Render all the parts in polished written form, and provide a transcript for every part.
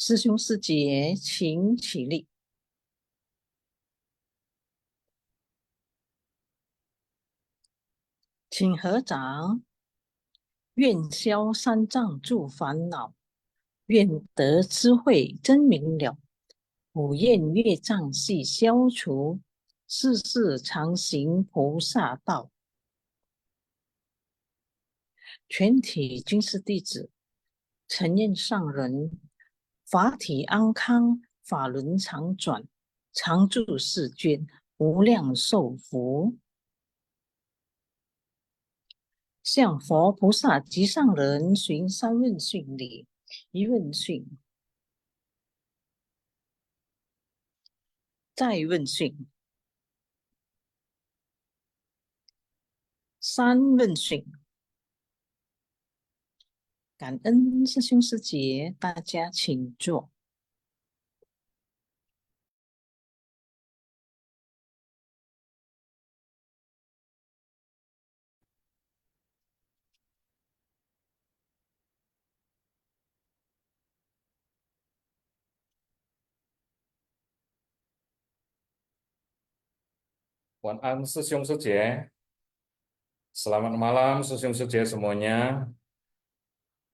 师兄师姐，请起立。请合掌。愿消三障诸烦恼，愿得智慧真明了。不愿业障悉消除，世世常行菩萨道。全体军事弟子，承愿上人法体安康，法轮常转，常住世间，无量寿福。向佛菩萨及上人寻三问讯礼。一问讯，再问讯，三问讯。感恩师兄师姐，大家请坐。晚安，师兄师姐。Selamat malam,师兄师姐semuanya.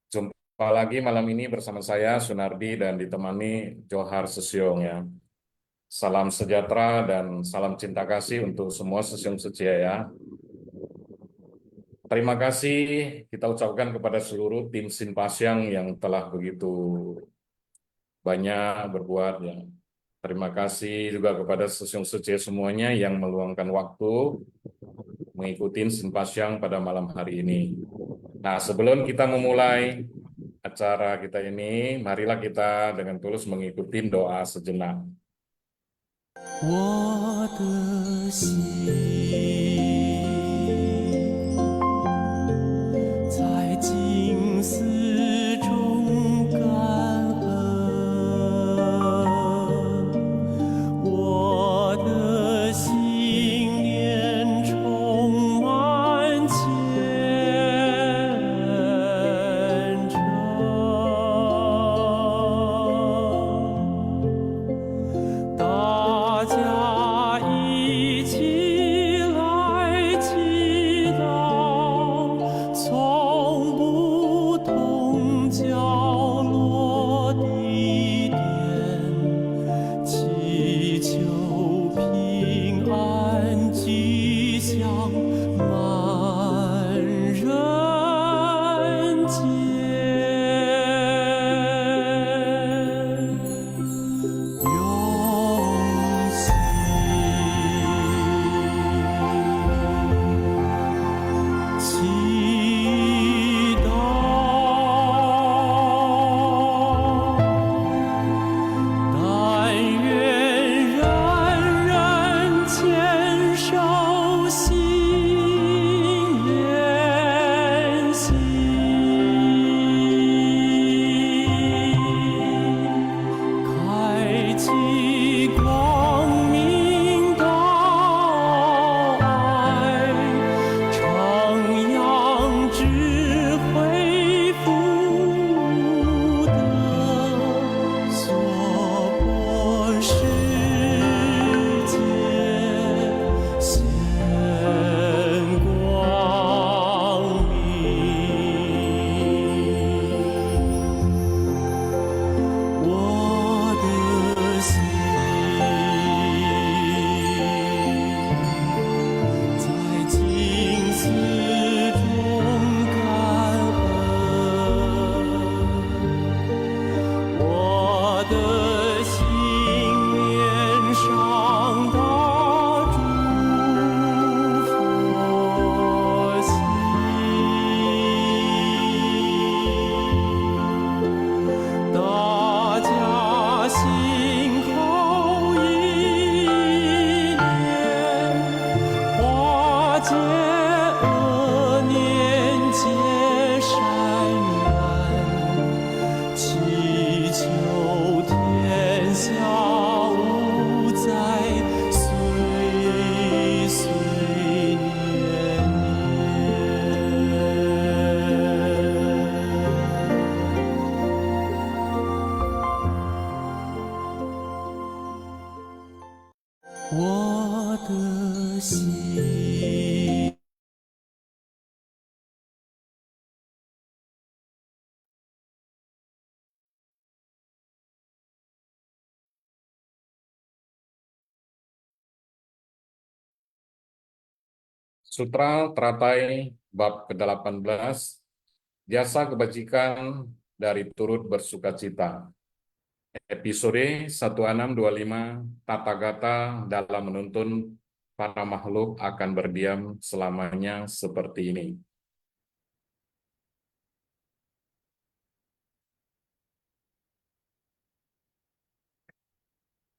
Jumpa lagi malam ini bersama saya, Sunardi, dan ditemani Johar Sesiong ya. Salam sejahtera dan salam cinta kasih untuk semua sesiong setia ya. Terima kasih kita ucapkan kepada seluruh tim Sinpasyang yang telah begitu banyak berbuat ya. Terima kasih juga kepada sesiong setia semuanya yang meluangkan waktu mengikuti Sinpasyang pada malam hari ini. Nah, sebelum kita memulai acara kita ini, marilah kita dengan tulus mengikuti doa sejenak. 我的心在静思中感恩，我的心念充满虔诚。大家一起来我的心。Sutra Teratai bab ke-18, jasa kebajikan dari turut bersukacita. Episode 1625, tata gata dalam menuntun para makhluk akan berdiam selamanya seperti ini.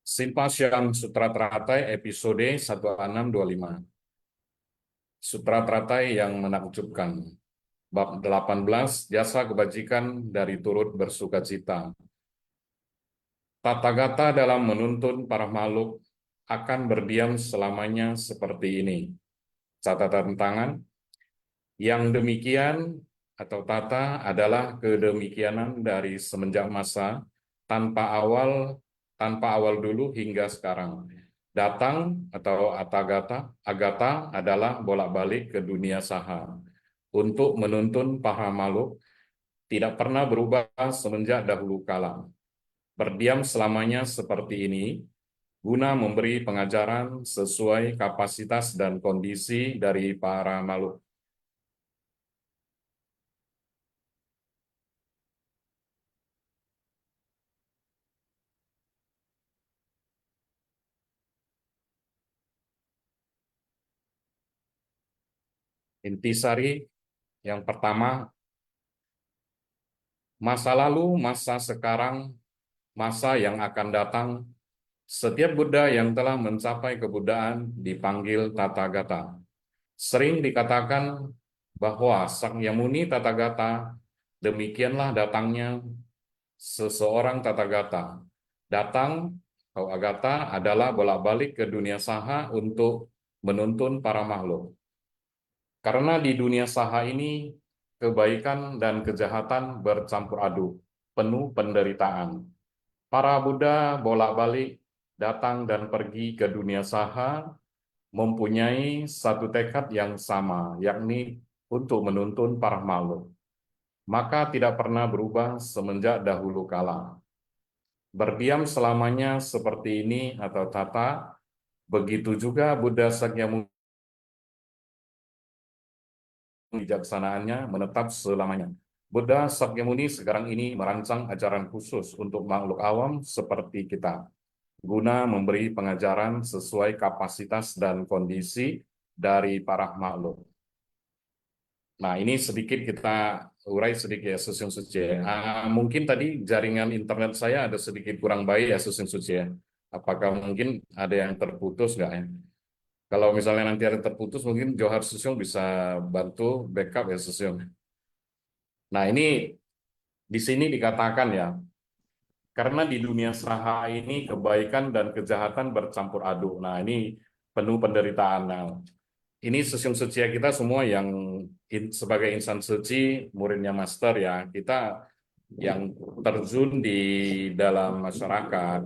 Simpang Sutra Teratai episode 1625. Sutra Teratai yang menakjubkan. Bab 18, jasa kebajikan dari turut bersukacita. Tata gata dalam menuntun para makhluk akan berdiam selamanya seperti ini. Catatan tangan, yang demikian atau tata adalah kedemikianan dari semenjak masa tanpa awal dulu hingga sekarang. Datang atau agata adalah bolak-balik ke dunia saha untuk menuntun para makhluk, tidak pernah berubah semenjak dahulu kala. Berdiam selamanya seperti ini, guna memberi pengajaran sesuai kapasitas dan kondisi dari para makhluk. Intisari yang pertama, masa lalu, masa sekarang, masa yang akan datang, setiap Buddha yang telah mencapai kebuddhaan dipanggil Tathagata. Sering dikatakan bahwa Sakyamuni Tathagata, demikianlah datangnya seseorang Tathagata. Datang atau agata adalah bolak-balik ke dunia saha untuk menuntun para makhluk. Karena di dunia saha ini, kebaikan dan kejahatan bercampur aduk, penuh penderitaan. Para Buddha bolak-balik datang dan pergi ke dunia saha, mempunyai satu tekad yang sama, yakni untuk menuntun para makhluk. Maka tidak pernah berubah semenjak dahulu kala. Berdiam selamanya seperti ini atau tata, begitu juga Buddha Sakyamuni bijaksanaannya menetap selamanya. Buddha Sakyamuni sekarang ini merancang ajaran khusus untuk makhluk awam seperti kita, guna memberi pengajaran sesuai kapasitas dan kondisi dari para makhluk. Nah, ini sedikit kita urai sedikit ya, Susun Suci. Mungkin tadi jaringan internet saya ada sedikit kurang baik ya, Susun Suci. Apakah mungkin ada yang terputus nggak ya? Kalau misalnya nanti ada terputus, mungkin Johar Susyong bisa bantu backup ya Susyong. Nah ini di sini dikatakan ya, karena di dunia saha ini kebaikan dan kejahatan bercampur aduk. Nah ini penuh penderitaan. Nah, ini Susyong Suci kita semua yang sebagai insan suci, muridnya master ya, kita yang terjun di dalam masyarakat,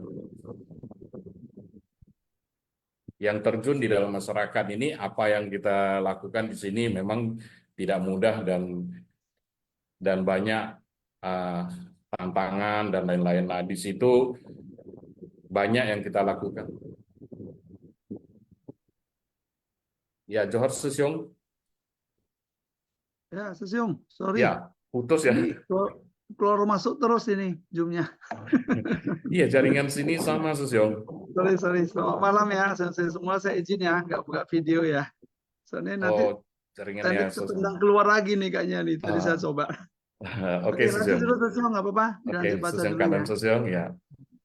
ini apa yang kita lakukan di sini memang tidak mudah dan banyak tantangan dan lain-lain. Nah, di situ banyak yang kita lakukan. Ya, Johor Susyong. Ya, Susyong, sorry. Ya, putus ya. Ini keluar masuk terus ini Zoom-nya. Iya, jaringan sini sama Susyong. Sorry. Selamat malam ya. Saya semua saya izin ya, nggak buka video ya. Soalnya nanti jaringannya tendang keluar lagi nih kayaknya nih. Tadi saya coba. Oke, Susyong. Susyong nggak apa-apa. Oke, Susyong kanan Susyong ya.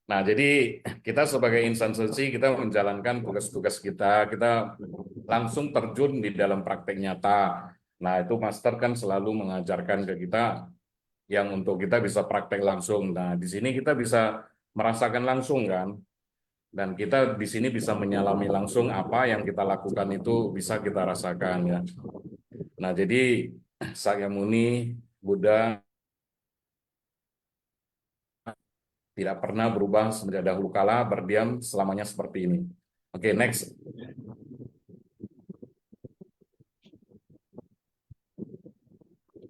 Nah, jadi kita sebagai insan suci, kita menjalankan tugas-tugas kita langsung terjun di dalam praktek nyata. Nah, itu Master kan selalu mengajarkan ke kita yang untuk kita bisa praktek langsung. Nah, di sini kita bisa merasakan langsung kan, dan kita di sini bisa menyalami langsung apa yang kita lakukan itu bisa kita rasakan ya. Nah, jadi Sakyamuni Buddha tidak pernah berubah semenjak dahulu kala, berdiam selamanya seperti ini. Oke, next.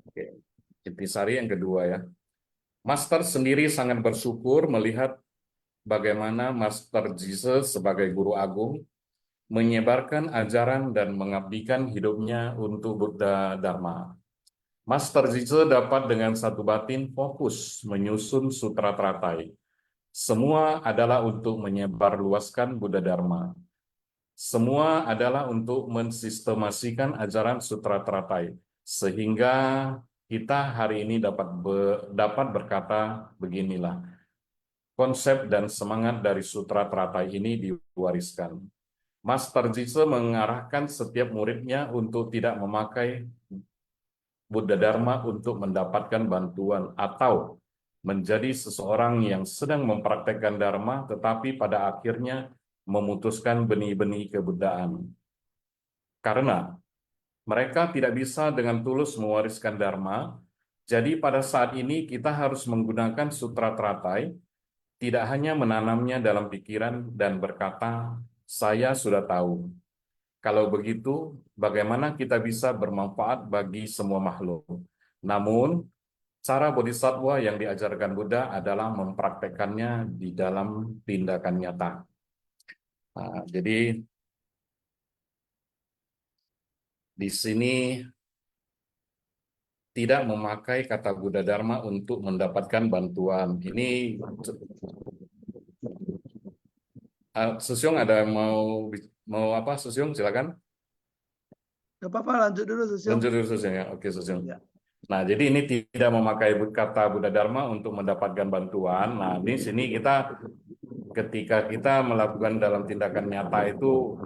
Oke, intisari yang kedua ya. Master sendiri sangat bersyukur melihat bagaimana Master Jesus sebagai guru agung menyebarkan ajaran dan mengabdikan hidupnya untuk Buddha Dharma. Master Jesus dapat dengan satu batin fokus menyusun sutra teratai. Semua adalah untuk menyebarluaskan Buddha Dharma. Semua adalah untuk mensistemasikan ajaran sutra teratai. Sehingga kita hari ini dapat berkata beginilah. Konsep dan semangat dari sutra teratai ini diwariskan. Master Jise mengarahkan setiap muridnya untuk tidak memakai Buddha Dharma untuk mendapatkan bantuan atau menjadi seseorang yang sedang mempraktekkan Dharma tetapi pada akhirnya memutuskan benih-benih kebuddhaan. Karena mereka tidak bisa dengan tulus mewariskan Dharma, jadi pada saat ini kita harus menggunakan sutra teratai, tidak hanya menanamnya dalam pikiran dan berkata, saya sudah tahu. Kalau begitu, bagaimana kita bisa bermanfaat bagi semua makhluk? Namun, cara bodhisattva yang diajarkan Buddha adalah mempraktekannya di dalam tindakan nyata. Nah, jadi, di sini tidak memakai kata Buddha Dharma untuk mendapatkan bantuan. Ini, Susyong ada mau apa? Susyong, silakan. Gak apa-apa, lanjut dulu Susyong. Lanjut dulu Susyong ya. Oke, Susyong. Ya. Nah, jadi ini tidak memakai kata Buddha Dharma untuk mendapatkan bantuan. Nah, di sini ketika kita melakukan dalam tindakan nyata itu,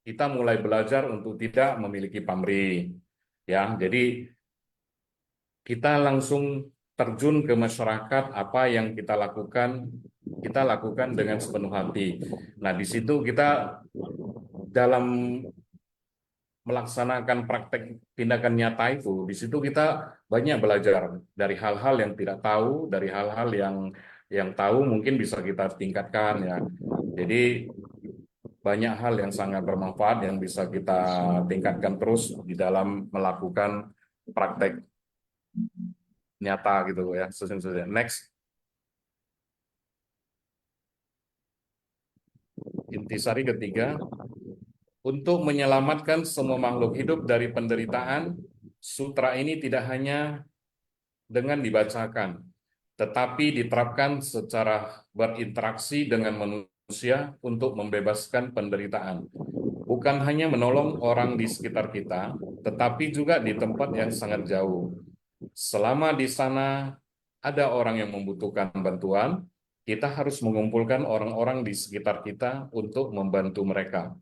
kita mulai belajar untuk tidak memiliki pamrih. Ya, jadi kita langsung terjun ke masyarakat, apa yang kita lakukan dengan sepenuh hati. Nah, di situ kita dalam melaksanakan praktek tindakan nyata itu, di situ kita banyak belajar dari hal-hal yang tidak tahu, dari hal-hal yang tahu mungkin bisa kita tingkatkan ya. Jadi banyak hal yang sangat bermanfaat yang bisa kita tingkatkan terus di dalam melakukan praktek nyata gitu ya. Next. Intisari ketiga, untuk menyelamatkan semua makhluk hidup dari penderitaan, sutra ini tidak hanya dengan dibacakan, tetapi diterapkan secara berinteraksi dengan manusia untuk membebaskan penderitaan. Bukan hanya menolong orang di sekitar kita, tetapi juga di tempat yang sangat jauh. Selama di sana ada orang yang membutuhkan bantuan, kita harus mengumpulkan orang-orang di sekitar kita untuk membantu mereka.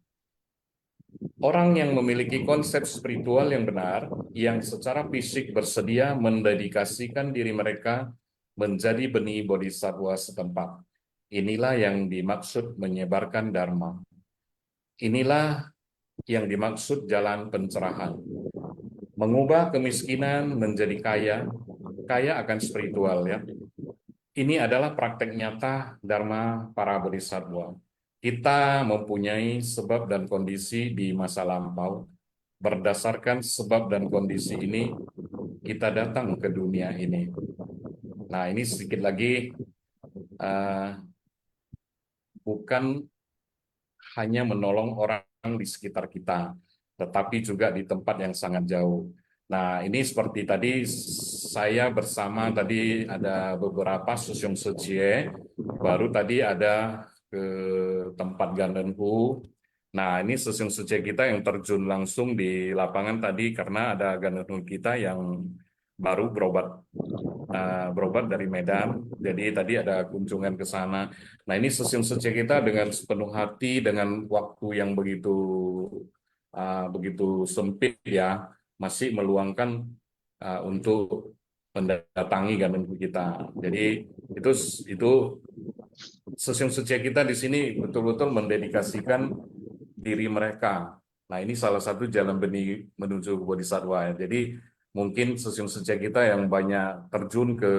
Orang yang memiliki konsep spiritual yang benar, yang secara fisik bersedia mendedikasikan diri mereka menjadi benih bodhisattva setempat. Inilah yang dimaksud menyebarkan Dharma. Inilah yang dimaksud jalan pencerahan. Mengubah kemiskinan menjadi kaya, kaya akan spiritual ya. Ini adalah praktek nyata Dharma para bodhisattva. Kita mempunyai sebab dan kondisi di masa lampau. Berdasarkan sebab dan kondisi ini, kita datang ke dunia ini. Nah, ini sedikit lagi, bukan hanya menolong orang di sekitar kita, tetapi juga di tempat yang sangat jauh. Nah, ini seperti tadi saya bersama tadi ada beberapa Susyong Sejie, baru tadi ada ke tempat Gandenhu. Nah, ini Susyong Sejie kita yang terjun langsung di lapangan tadi karena ada Gandenhu kita yang baru berobat dari Medan. Jadi tadi ada kunjungan ke sana. Nah, ini Susyong Sejie kita dengan sepenuh hati, dengan waktu yang begitu sempit ya, masih meluangkan untuk mendatangi Gandenhu kita. Jadi itu Susyong Sejie kita di sini betul-betul mendedikasikan diri mereka. Nah, ini salah satu jalan benih menuju bodhisattva ya. Jadi mungkin Susyong Sejie kita yang banyak terjun ke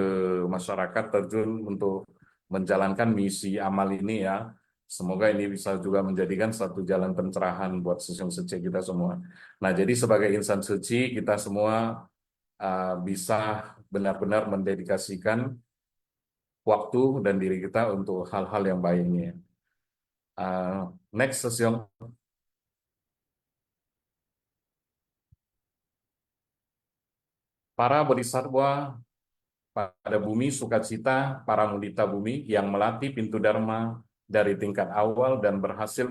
masyarakat, terjun untuk menjalankan misi amal ini ya. Semoga ini bisa juga menjadikan satu jalan pencerahan buat Sesung Sece kita semua. Nah, jadi sebagai insan suci, kita semua bisa benar-benar mendedikasikan waktu dan diri kita untuk hal-hal yang baik ini. Next, Sesung. Para bodhisattva pada bumi sukacita, para mudita bumi yang melatih pintu dharma dari tingkat awal dan berhasil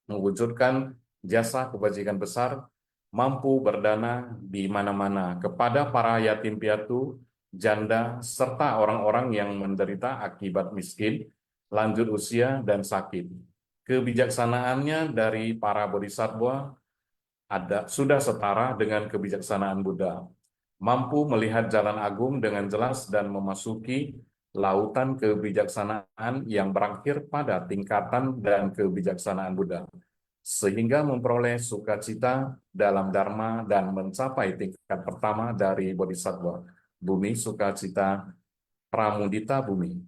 mewujudkan jasa kebajikan besar, mampu berdana di mana-mana kepada para yatim piatu, janda, serta orang-orang yang menderita akibat miskin, lanjut usia, dan sakit. Kebijaksanaannya dari para bodhisattva sudah setara dengan kebijaksanaan Buddha, mampu melihat jalan agung dengan jelas dan memasuki lautan kebijaksanaan yang berakhir pada tingkatan dan kebijaksanaan Buddha, sehingga memperoleh sukacita dalam Dharma dan mencapai tingkat pertama dari Bodhisattva, bumi sukacita, pramudita bumi.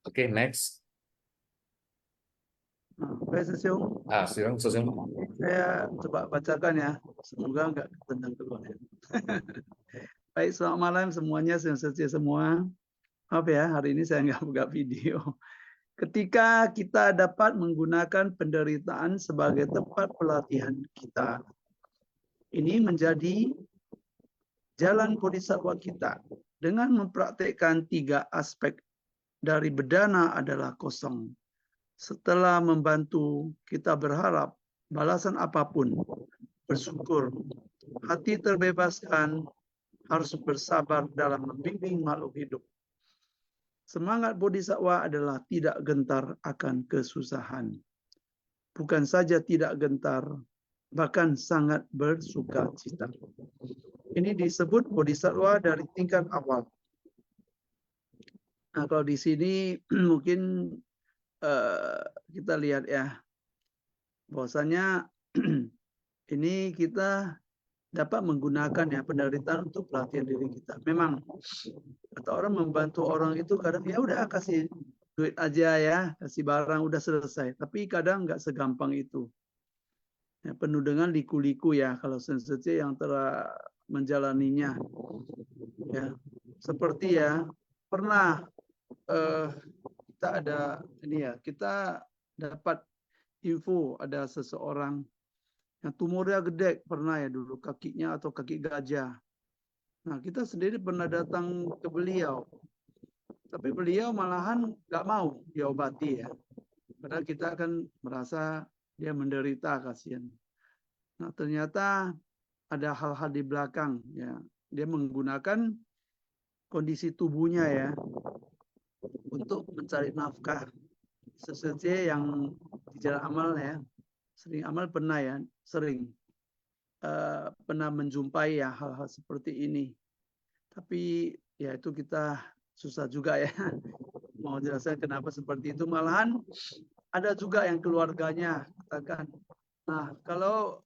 Oke, next. Baik, Sesiung. Silakan, Sesung. Saya coba bacakan ya. Semoga nggak tendang keluar ya. Baik, selamat malam semuanya, Sesiung semua. Maaf ya, hari ini saya nggak buka video. Ketika kita dapat menggunakan penderitaan sebagai tempat pelatihan kita, ini menjadi jalan bodhisattva kita. Dengan mempraktekkan 3 aspek dari bedana adalah kosong. Setelah membantu, kita berharap balasan apapun, bersyukur, hati terbebaskan, harus bersabar dalam membimbing makhluk hidup. Semangat bodhisattva adalah tidak gentar akan kesusahan. Bukan saja tidak gentar, bahkan sangat bersuka cita. Ini disebut bodhisattva dari tingkat awal. Nah, kalau di sini mungkin kita lihat ya, bahwasanya ini kita dapat menggunakan ya penderitaan untuk pelatihan diri kita. Memang kata orang membantu orang itu kadang ya udah kasih duit aja ya, kasih barang udah selesai. Tapi kadang nggak segampang itu. Ya, penuh dengan liku-liku ya kalau sensasi yang telah menjalaninya. Ya, seperti ya pernah kita ada ini ya, kita dapat info ada seseorang yang tumornya gede, pernah ya dulu kakinya atau kaki gajah. Nah, kita sendiri pernah datang ke beliau, tapi beliau malahan nggak mau diobati ya. Padahal kita akan merasa dia menderita, kasihan. Nah, ternyata ada hal-hal di belakang ya. Dia menggunakan kondisi tubuhnya ya untuk mencari nafkah. Sesuatu yang di jalan amal ya, sering amal pernah ya, sering pernah menjumpai ya hal-hal seperti ini. Tapi ya itu kita susah juga ya mau jelaskan kenapa seperti itu. Malahan ada juga yang keluarganya katakan, nah kalau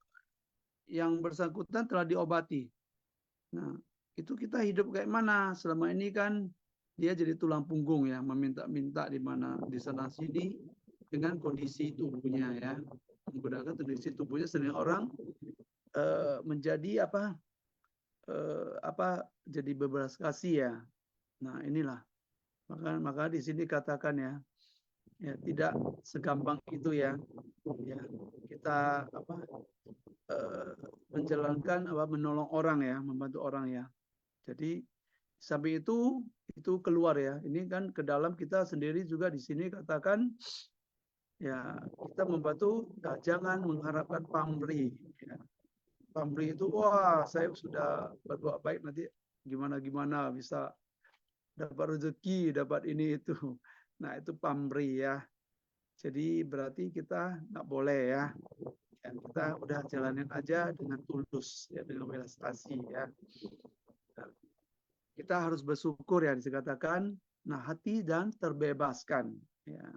yang bersangkutan telah diobati, nah itu kita hidup kayak mana? Selama ini kan dia jadi tulang punggung ya, meminta-minta di mana di sana sini dengan kondisi tubuhnya ya, menggunakan kondisi tubuhnya sering orang menjadi jadi berbelas kasih ya. Nah inilah maka di sini katakan ya tidak segampang itu ya kita menjalankan menolong orang ya, membantu orang ya. Jadi sampai itu keluar ya. Ini kan ke dalam kita sendiri juga di sini katakan ya kita membantu jangan mengharapkan pamrih ya. Pamrih itu wah saya sudah berbuat baik nanti gimana bisa dapat rezeki, dapat ini itu. Nah, itu pamrih ya. Jadi berarti kita nggak boleh ya. Kita udah jalanin aja dengan tulus ya, dengan welas asih ya. Kita harus bersyukur ya dikatakan, nah hati dan terbebaskan ya.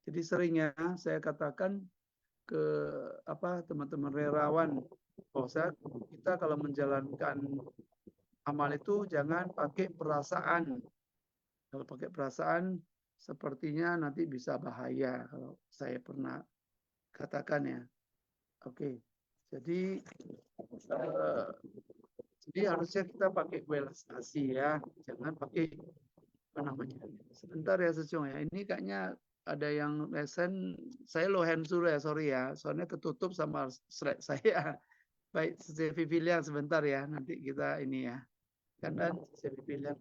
Jadi seringnya saya katakan ke teman-teman relawan, kita kalau menjalankan amal itu jangan pakai perasaan. Kalau pakai perasaan, sepertinya nanti bisa bahaya kalau saya pernah katakan ya. Oke, jadi harusnya kita pakai welas asih ya, jangan pakai apa namanya. Sebentar ya Secung ya, ini kayaknya ada yang lesen. Saya low hand dulu ya, sorry ya, soalnya tertutup sama slide saya. Baik, CV pilihan sebentar ya, nanti kita ini ya. Karena CV pilihan.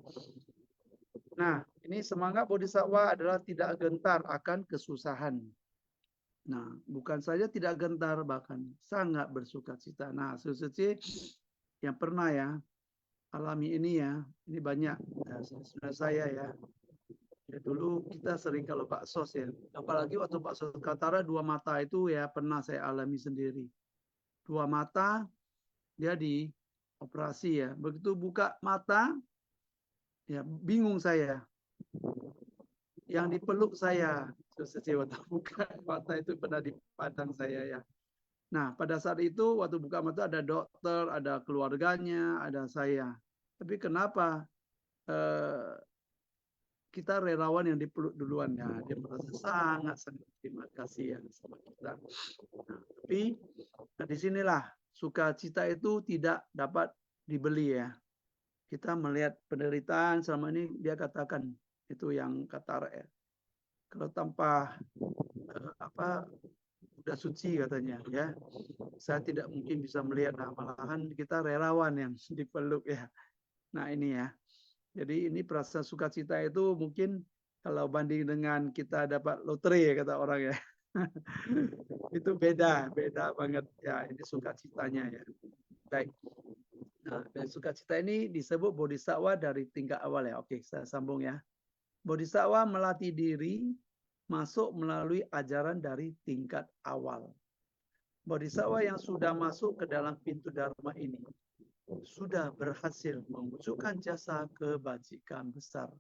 Nah, ini semangat bodhisattva adalah tidak gentar akan kesusahan. Nah, bukan saja tidak gentar, bahkan sangat bersukacita. Nah, Suci yang pernah ya alami ini ya, ini banyak saudara saya ya. Ya, dulu kita sering kalau baksos ya, apalagi waktu baksos Kaltara 2 mata itu ya pernah saya alami sendiri. 2 mata dia dioperasi ya, begitu buka mata ya bingung saya. Yang dipeluk saya, waktu buka mata itu pernah dipandang saya ya. Nah, pada saat itu waktu buka mata ada dokter, ada keluarganya, ada saya. Tapi kenapa kita relawan yang dipeluk duluan ya? Dia merasa sangat terima kasih ya sama kita. Nah, tapi disinilah sukacita itu tidak dapat dibeli ya. Kita melihat penderitaan selama ini, dia katakan itu yang kata ya. Kalau tanpa udah suci katanya ya, saya tidak mungkin bisa melihat. Nah, malahan kita relawan yang dipeluk ya. Nah ini ya, jadi ini perasaan sukacita itu mungkin kalau banding dengan kita dapat lotre ya kata orang ya, itu beda banget ya. Ini sukacitanya ya. Baik. Nah, dan sukacita ini disebut bodhisattva dari tingkat awal ya. Oke, saya sambung ya. Bodhisattva melatih diri masuk melalui ajaran dari tingkat awal. Bodhisattva yang sudah masuk ke dalam pintu Dharma ini sudah berhasil mewujudkan jasa kebajikan besar.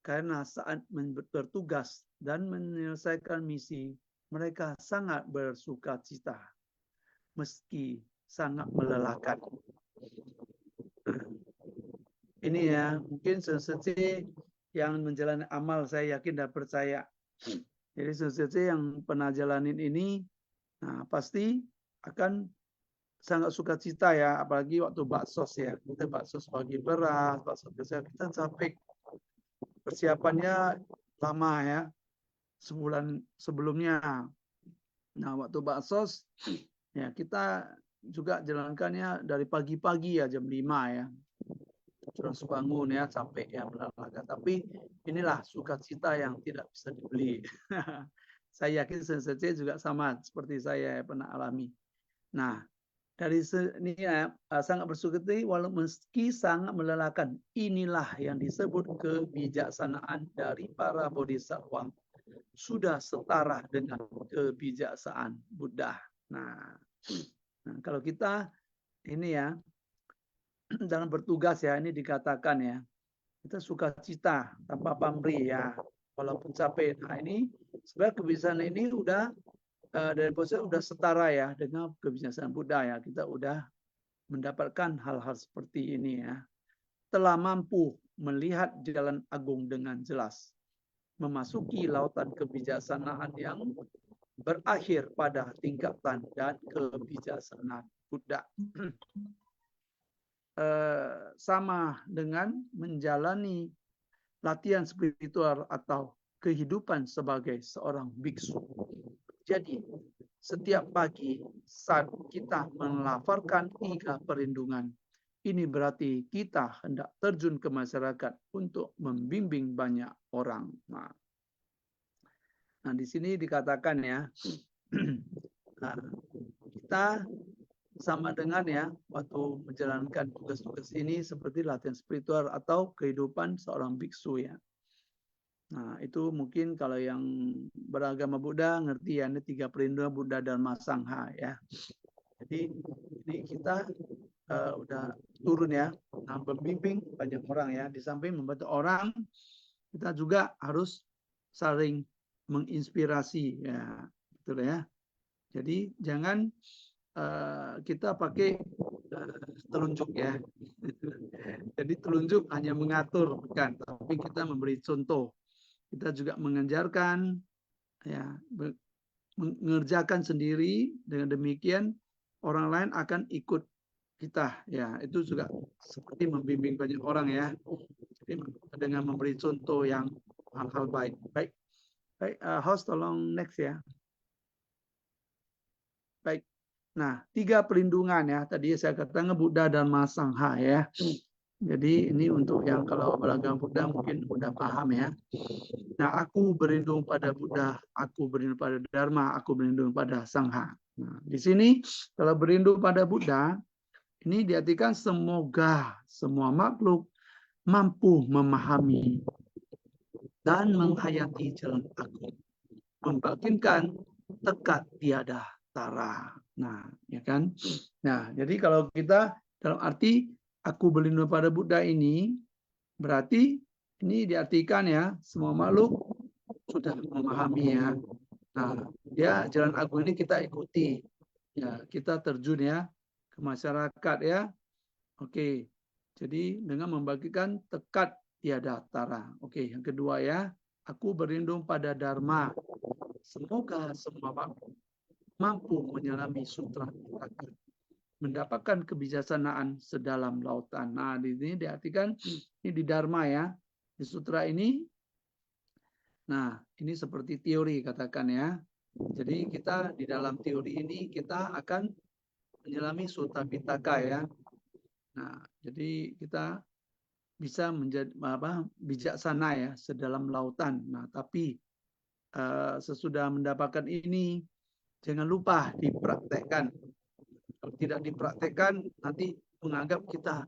Karena saat bertugas dan menyelesaikan misi, mereka sangat bersukacita, meski sangat melelahkan. Ini ya, mungkin sensasi yang menjalani amal saya yakin dan percaya. Jadi sensasi yang pernah jalanin ini, nah pasti akan sangat sukacita ya, apalagi waktu baksos ya. Kita baksos pagi beras, baksos biasa kita capek. Persiapannya lama ya, sebulan sebelumnya. Nah waktu baksos ya kita juga jalankannya dari pagi-pagi ya, jam 5 ya. Terus bangun ya, capek ya, melelahkan. Tapi inilah sukacita yang tidak bisa dibeli. Saya yakin sensei juga sama seperti saya pernah alami. Nah, dari sini ya, sangat bersukacita walau meski sangat melelahkan. Inilah yang disebut kebijaksanaan dari para bodhisattva. Sudah setara dengan kebijaksanaan Buddha. Nah, kalau kita ini ya, dalam bertugas ya, ini dikatakan ya, kita sukacita tanpa pamrih ya, walaupun capek. Nah ini sebenarnya kebijaksanaan ini udah dari proses udah setara ya dengan kebijaksanaan Buddha ya. Kita udah mendapatkan hal-hal seperti ini ya. Telah mampu melihat jalan agung dengan jelas, memasuki lautan kebijaksanaan yang berakhir pada tingkatan dan kebijaksanaan Buddha. Sama dengan menjalani latihan spiritual atau kehidupan sebagai seorang biksu. Jadi, setiap pagi saat kita melafalkan 3 perlindungan, ini berarti kita hendak terjun ke masyarakat untuk membimbing banyak orang. Nah di sini dikatakan ya, kita sama dengan ya waktu menjalankan tugas-tugas ini seperti latihan spiritual atau kehidupan seorang biksu ya. Nah itu mungkin kalau yang beragama Buddha ngerti ya, ini 3 perlindungan Buddha Dharma Sangha ya. Jadi ini kita udah turun ya, nah, membimbing banyak orang ya. Di samping membantu orang, kita juga harus saling menginspirasi ya, betul ya. Jadi jangan kita pakai telunjuk ya. Jadi telunjuk hanya mengatur, bukan, tapi kita memberi contoh. Kita juga mengajarkan, ya, mengerjakan sendiri. Dengan demikian orang lain akan ikut kita, ya. Itu juga seperti membimbing banyak orang, ya. Jadi dengan memberi contoh yang hal-hal baik. Baik, host tolong next ya. Baik. Nah, 3 perlindungan ya. Tadi saya katakan Buddha dan Sangha ya. Jadi ini untuk yang kalau beragama Buddha mungkin udah paham ya. Nah, aku berlindung pada Buddha, aku berlindung pada Dharma, aku berlindung pada Sangha. Nah, di sini kalau berlindung pada Buddha, ini diartikan semoga semua makhluk mampu memahami dan menghayati jalan aku, membaginkan tekad tiada tara. Nah, ya kan? Nah, jadi kalau kita dalam arti aku berlindung pada Buddha ini, berarti ini diartikan ya, semua makhluk sudah memahami ya. Nah, ya jalan agung ini kita ikuti. Ya, kita terjun ya ke masyarakat ya. Oke. Jadi dengan membagikan tekad tiada tara. Oke, yang kedua ya, aku berlindung pada Dharma. Semoga semua makhluk mampu menyelami sutra Pitaka, mendapatkan kebijaksanaan sedalam lautan. Nah, di sini diartikan ini di Dharma ya. Di sutra ini, nah ini seperti teori katakan ya. Jadi kita di dalam teori ini kita akan menyelami sutra Pitaka ya. Nah, jadi kita bisa menjadi bijaksana ya sedalam lautan. Nah, tapi sesudah mendapatkan ini jangan lupa dipraktekkan. Kalau tidak dipraktekkan nanti menganggap kita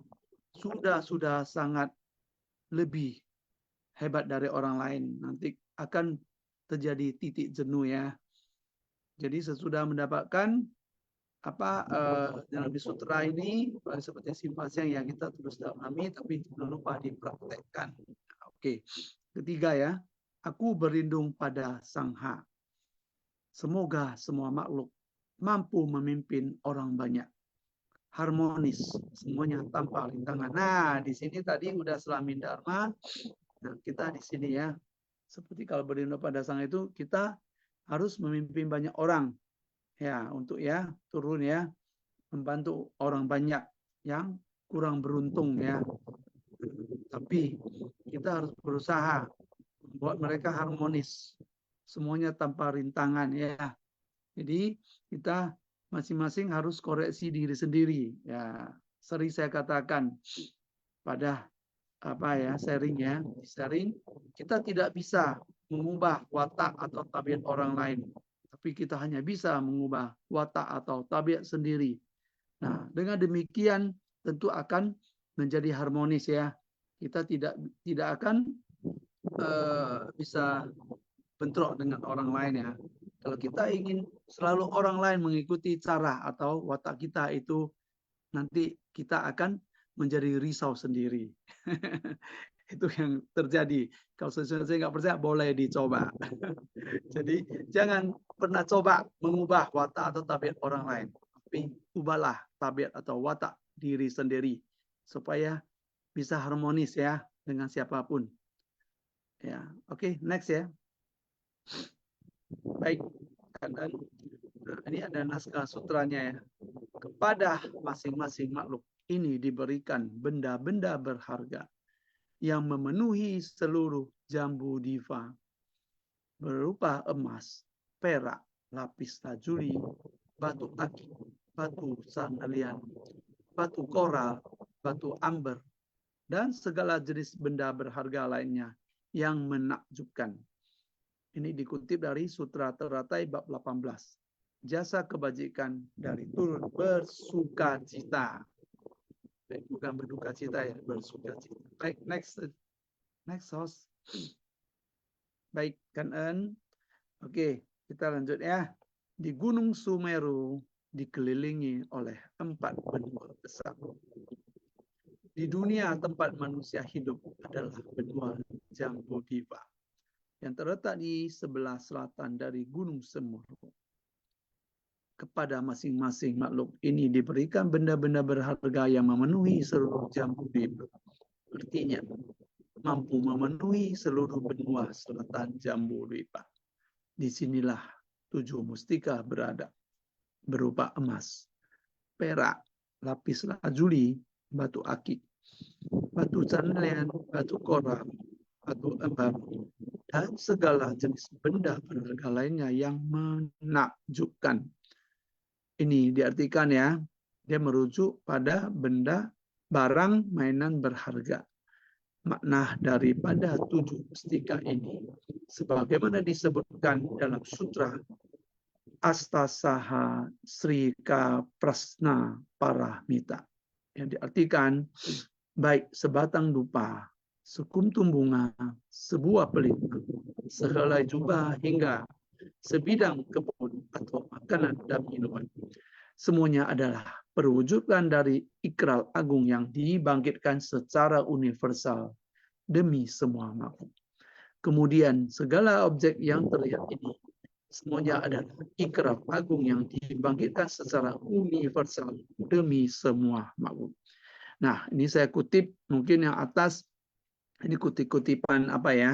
sudah sangat lebih hebat dari orang lain. Nanti akan terjadi titik jenuh ya. Jadi sesudah mendapatkan dalam sutra ini seperti simpasiang yang kita terus pahami, tapi jangan lupa dipraktekkan. Oke. Ketiga ya, aku berlindung pada Sangha. Semoga semua makhluk mampu memimpin orang banyak, harmonis, semuanya tanpa rintangan. Nah, di sini tadi udah Selamin Dharma. Nah, kita di sini ya, seperti kalau berlindung pada Sangha itu kita harus memimpin banyak orang. Ya, untuk ya turun ya, membantu orang banyak yang kurang beruntung ya. Tapi kita harus berusaha membuat mereka harmonis, semuanya tanpa rintangan ya. Jadi kita masing-masing harus koreksi diri sendiri ya. Sering saya katakan pada sharing kita tidak bisa mengubah watak atau tabiat orang lain, tapi kita hanya bisa mengubah watak atau tabiat sendiri. Nah, dengan demikian tentu akan menjadi harmonis ya. Kita tidak akan bisa bentrok dengan orang lain ya. Kalau kita ingin selalu orang lain mengikuti cara atau watak kita itu, nanti kita akan menjadi risau sendiri. Itu yang terjadi. Kalau saya nggak percaya, boleh dicoba. Jadi jangan pernah coba mengubah watak atau tabiat orang lain. Tapi ubahlah tabiat atau watak diri sendiri supaya bisa harmonis ya dengan siapapun. Ya, oke, next ya. Baik, nah, ini ada naskah sutranya ya. Kepada masing-masing makhluk ini diberikan benda-benda berharga yang memenuhi seluruh jambu diva berupa emas, perak, lapis lazuli, batu akik, batu sandalian, batu koral, batu amber, dan segala jenis benda berharga lainnya yang menakjubkan. Ini dikutip dari Sutra Teratai bab 18. Jasa kebajikan dari turun bersuka cita. Bukan berduka cita ya, bersuka cita. Baik, next host. Baik, Kanan. Oke, kita lanjut ya. Di Gunung Sumeru dikelilingi oleh 4 benua besar. Di dunia tempat manusia hidup adalah benua kepada masing-masing makhluk ini diberikan benda-benda berharga yang memenuhi seluruh jambu dwipa. Artinya, mampu memenuhi seluruh benua selatan jambu dwipa. Disinilah 7 mustika berada, berupa emas, perak, lapis lazuli, batu akik, batu candian, batu koral, batu embar, dan segala jenis benda berharga lainnya yang menakjubkan. Ini diartikan ya, dia merujuk pada benda barang mainan berharga. Makna daripada 7 mustika ini, sebagaimana disebutkan dalam sutra Astasaha Srika Prasna Paramita, yang diartikan baik sebatang dupa, sekuntum bunga, sebuah pelita, sehelai jubah hingga sebidang kebun atau makanan dan minuman. Semuanya adalah perwujudan dari ikrar agung yang dibangkitkan secara universal demi semua makhluk. Kemudian segala objek yang terlihat ini semuanya adalah ikrar agung yang dibangkitkan secara universal demi semua makhluk. Nah, ini saya kutip mungkin yang atas, ini kutip-kutipan apa ya,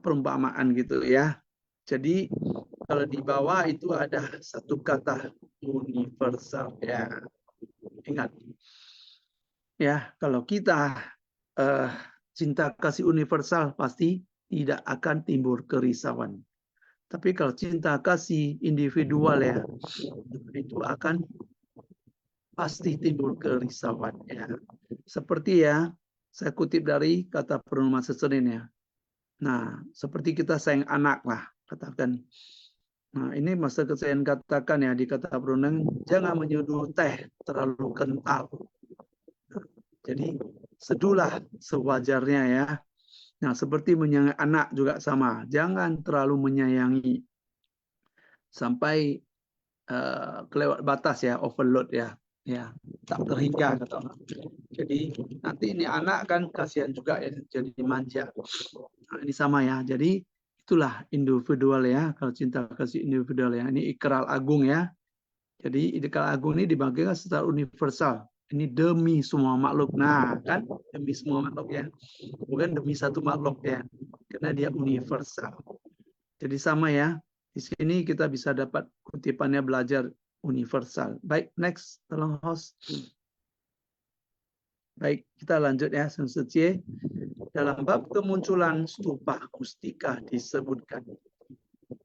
perumpamaan gitu ya. Jadi kalau di bawah itu ada satu kata universal ya. Ingat ya, kalau kita cinta kasih universal pasti tidak akan timbul kerisauan. Tapi kalau cinta kasih individual ya, itu akan pasti timbul kerisauan ya. Seperti ya, saya kutip dari kata Purnama Sesenin ya. Nah, seperti kita sayang anak lah, katakan. Nah, ini masa saya katakan ya di kata Purnama, jangan menyeduh teh terlalu kental. Jadi seduhlah sewajarnya ya. Nah, seperti menyayangi anak juga sama. Jangan terlalu menyayangi sampai kelewat batas ya, overload ya. Ya, tak terhingga kata orang. Jadi nanti ini anak kan kasihan juga ya, jadi manja. Nah, ini sama ya. Jadi itulah individual ya. Kalau cinta kasih individual ya. Ini ikrar agung ya. Jadi ikrar agung ini dibagikan secara universal. Ini demi semua makhluk. Nah, kan demi semua makhluk ya. Bukan demi satu makhluk ya. Karena dia universal. Jadi sama ya. Di sini kita bisa dapat kutipannya belajar universal. Baik, next. Tolong host. Baik, kita lanjut ya. Senseci. Dalam bab kemunculan stupa mustika disebutkan.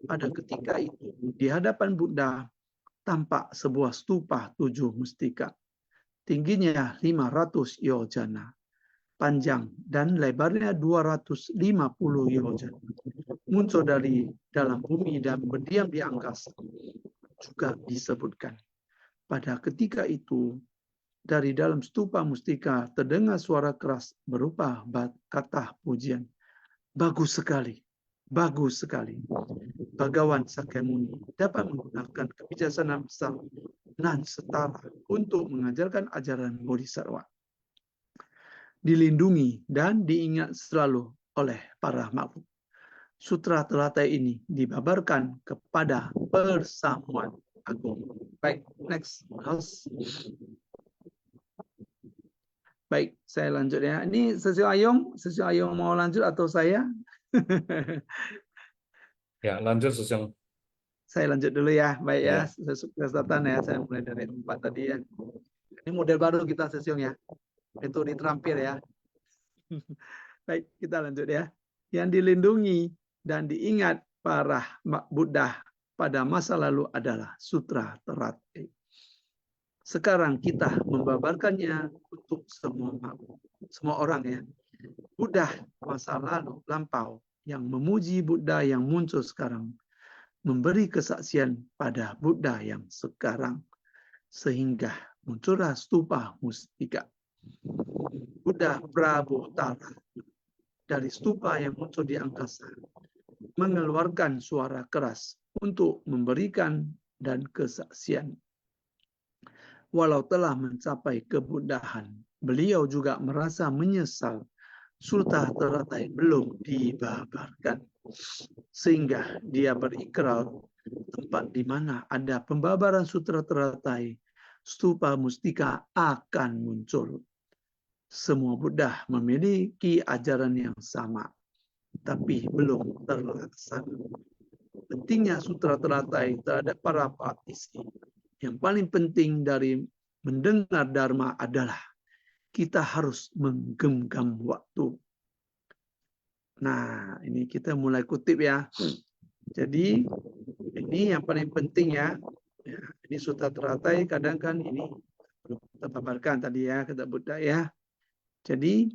Pada ketika itu, di hadapan Buddha, tampak sebuah stupa 7 mustika. Tingginya 500 yojana, panjang dan lebarnya 250 yojana. Muncul dari dalam bumi dan berdiam di angkasa. Juga disebutkan. Pada ketika itu, dari dalam stupa mustika terdengar suara keras berupa kata pujian. Bagus sekali, bagus sekali. Bhagawan Sakyamuni dapat menggunakan kebijaksanaan besar dan setara untuk mengajarkan ajaran Bodhisattva. Dilindungi dan diingat selalu oleh para makhluk. Sutra teratai ini dibabarkan kepada persamuan agung. Baik, next. Baik, saya lanjut ya. Ini Sesio Ayong mau lanjut atau saya? Ya, lanjut Sesong. Saya lanjut dulu ya. Baik ya, Ya. kesempatan ya. Saya mulai dari 4 tadi ya. Ini model baru kita Sesio ya. Itu diterampil ya. Baik, kita lanjut ya. Yang dilindungi dan diingat para Buddha pada masa lalu adalah Sutra Teratai. Sekarang kita membabarkannya untuk semua orang ya. Buddha masa lalu lampau yang memuji Buddha yang muncul sekarang, memberi kesaksian pada Buddha yang sekarang, sehingga muncullah stupa mustika. Buddha Prabhupada dari stupa yang muncul di angkasa mengeluarkan suara keras untuk memberikan dan kesaksian. Walau telah mencapai kebuddhaan, beliau juga merasa menyesal Sutra Teratai belum dibabarkan. Sehingga dia berikrar tempat di mana ada pembabaran sutra teratai, stupa mustika akan muncul. Semua Buddha memiliki ajaran yang sama, tapi belum terlaksana. Pentingnya sutra teratai terhadap para praktisi. Yang paling penting dari mendengar Dharma adalah kita harus menggenggam waktu. Nah, ini kita mulai kutip ya. Jadi, ini yang paling penting ya. Ini sutra teratai, kadang kan ini perlu kita paparkan tadi ya, kata Buddha ya. Jadi,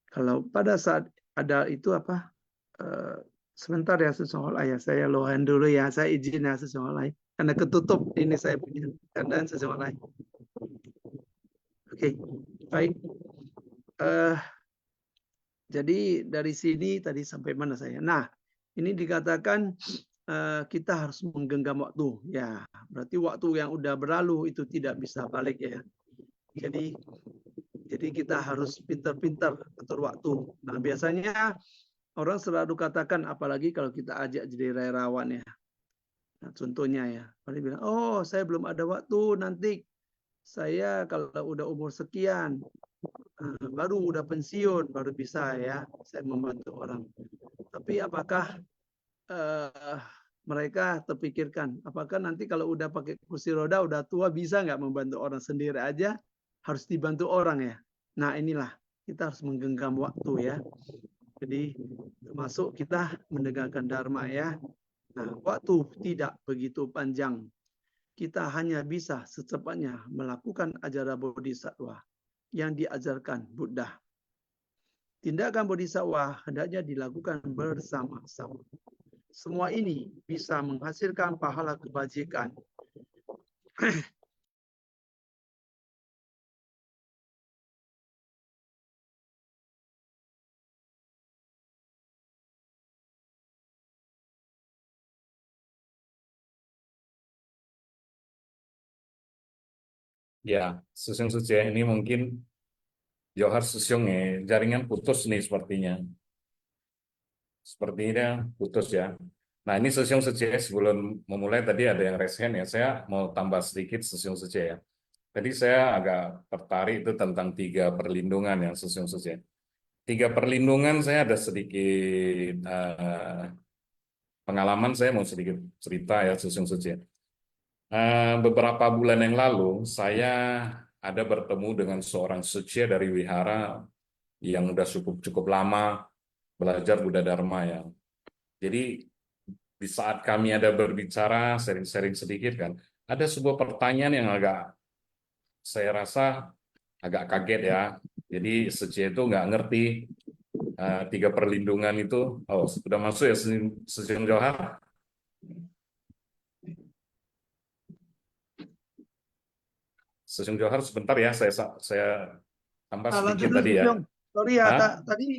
kalau pada saat ada itu apa, sebentar ya seseorang ya, saya lohan dulu ya, saya izin ya seseorang karena ketutup ini saya punya keadaan seseorang. Oke, baik. Jadi dari sini tadi sampai mana saya? Nah, ini dikatakan kita harus menggenggam waktu. Ya, berarti waktu yang udah berlalu itu tidak bisa balik ya. Jadi kita harus pintar-pintar atur waktu. Nah, biasanya orang selalu katakan, apalagi kalau kita ajak jadi relawan ya. Nah, contohnya ya, mereka bilang, oh saya belum ada waktu, nanti saya kalau udah umur sekian, baru udah pensiun, baru bisa ya, saya membantu orang. Tapi apakah mereka terpikirkan, apakah nanti kalau udah pakai kursi roda, udah tua, bisa nggak membantu orang sendiri aja, harus dibantu orang ya. Nah inilah, kita harus menggenggam waktu ya. Jadi termasuk kita menegakkan Dharma ya. Nah, waktu tidak begitu panjang. Kita hanya bisa secepatnya melakukan ajaran bodhisattva yang diajarkan Buddha. Tindakan bodhisattva hendaknya dilakukan bersama-sama. Semua ini bisa menghasilkan pahala kebajikan. Ya, Susyung Suje ini mungkin Johar Susyung ya, jaringan putus nih sepertinya. Sepertinya putus ya. Nah ini Susyung Suje sebelum memulai tadi ada yang raise hand ya, saya mau tambah sedikit Susyung Suje ya. Tadi saya agak tertarik itu tentang 3 perlindungan yang Susyung Suje. 3 perlindungan saya ada sedikit pengalaman, saya mau sedikit cerita ya Susyung Suje. Beberapa bulan yang lalu saya ada bertemu dengan seorang suci dari wihara yang udah cukup lama belajar Buddha Dharma ya. Jadi di saat kami ada berbicara, sharing-sharing sedikit kan, ada sebuah pertanyaan yang agak saya rasa agak kaget ya. Jadi suci itu nggak ngerti 3 perlindungan itu. Oh, sudah masuk ya Suci Johar? Susyung Johar sebentar ya, saya tambah sedikit tadi ya. Sorry ya, tadi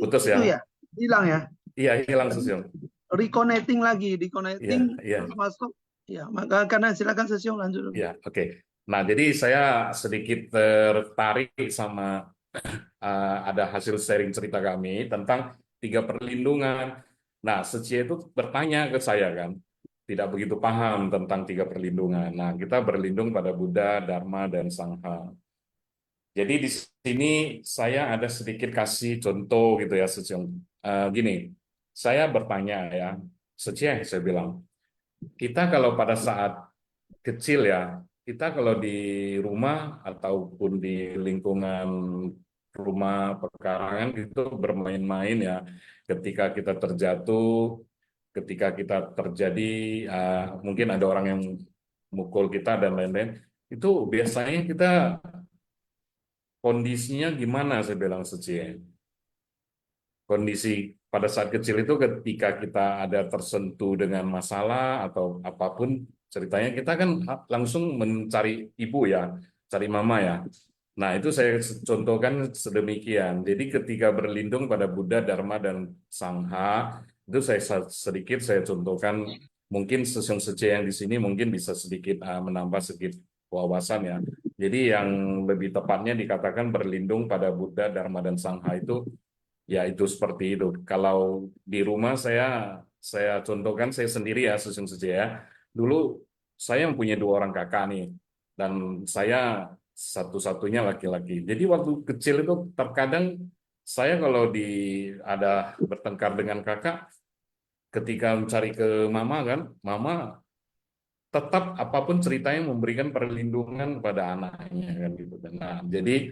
Putus itu ya? ya, hilang ya. Iya, hilang Susyung. Reconnecting lagi, Iya. masuk. Ya, maka karena silakan Susyung lanjut. Iya, oke. Nah, jadi saya sedikit tertarik sama ada hasil sharing cerita kami tentang 3 perlindungan. Nah, Secie itu bertanya ke saya kan, tidak begitu paham tentang 3 perlindungan. Nah, kita berlindung pada Buddha, Dharma, dan Sangha. Jadi di sini saya ada sedikit kasih contoh gitu ya, Seciong. Gini, saya bertanya ya, Secie, saya bilang, kita kalau pada saat kecil ya, kita kalau di rumah ataupun di lingkungan rumah pekarangan itu bermain-main ya, ketika kita terjatuh, ketika kita terjadi mungkin ada orang yang mukul kita dan lain-lain, itu biasanya kita kondisinya gimana, saya bilang Secie. Kondisi pada saat kecil itu ketika kita ada tersentuh dengan masalah atau apapun ceritanya, kita kan langsung mencari ibu ya, cari mama ya. Nah itu saya contohkan sedemikian. Jadi ketika berlindung pada Buddha, Dharma, dan Sangha, itu saya sedikit saya contohkan, mungkin Susyung Sece yang di sini mungkin bisa sedikit menambah sedikit wawasan ya. Jadi yang lebih tepatnya dikatakan berlindung pada Buddha, Dharma, dan Sangha itu ya itu seperti itu. Kalau di rumah saya saya contohkan saya sendiri ya, Sesung Seje ya. Dulu saya mempunyai 2 orang kakak nih, dan saya satu-satunya laki-laki. Jadi waktu kecil itu terkadang saya kalau ada bertengkar dengan kakak, ketika mencari ke mama kan, mama tetap apapun ceritanya memberikan perlindungan pada anaknya kan gitu. Nah, jadi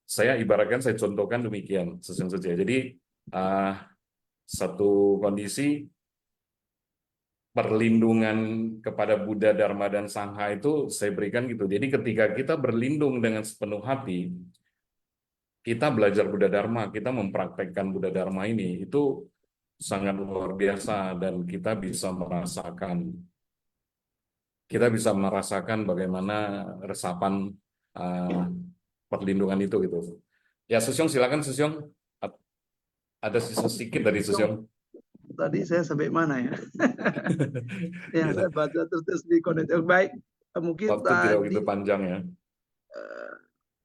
saya ibaratkan saya contohkan demikian Sesung Seje. Jadi uh, satu kondisi perlindungan kepada Buddha, Dharma, dan Sangha itu saya berikan gitu. Jadi ketika kita berlindung dengan sepenuh hati, kita belajar Buddha Dharma, kita mempraktekkan Buddha Dharma ini, itu sangat luar biasa dan kita bisa merasakan bagaimana resapan uh, perlindungan itu gitu. Ya, Susyong silakan Susyong. Ada sisa sedikit dari Susyong. Tadi saya sampai mana ya? Ya, saya baca terus di konektor. Baik, mungkin Waktu tidak tadi. begitu panjang ya.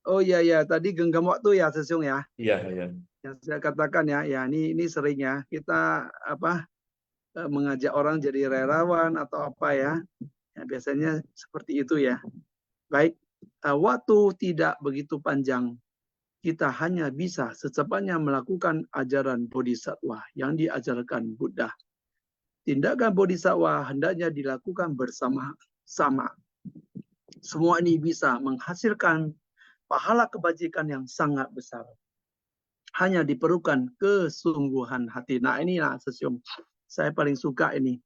Oh iya ya, tadi genggam waktu ya, Sesung ya. Iya, iya. Yang saya katakan ya, ini sering ya kita mengajak orang jadi relawan atau apa ya. Ya biasanya seperti itu ya. Baik, waktu tidak begitu panjang. Kita hanya bisa secepatnya melakukan ajaran bodhisattva yang diajarkan Buddha. Tindakan bodhisattva hendaknya dilakukan bersama-sama. Semua ini bisa menghasilkan pahala kebajikan yang sangat besar. Hanya diperlukan kesungguhan hati. Nah inilah Sesung. Saya paling suka ini.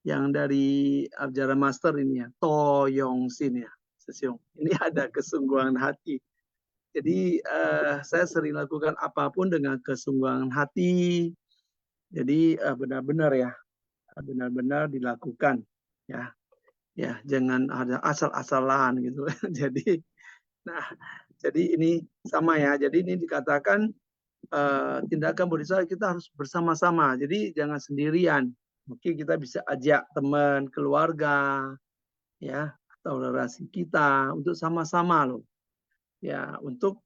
Yang dari Abjara Master ini ya. Toyong Sin ya. Sesung. Ini ada kesungguhan hati. Jadi saya sering lakukan apapun dengan kesungguhan hati. Jadi benar-benar ya. Benar-benar dilakukan. Ya. Ya, jangan ada asal-asalan gitu. Jadi ini sama ya. Jadi ini dikatakan tindakan bodhisattva kita harus bersama-sama. Jadi jangan sendirian. Mungkin kita bisa ajak teman, keluarga, ya, atau relasi kita untuk sama-sama loh. Ya, untuk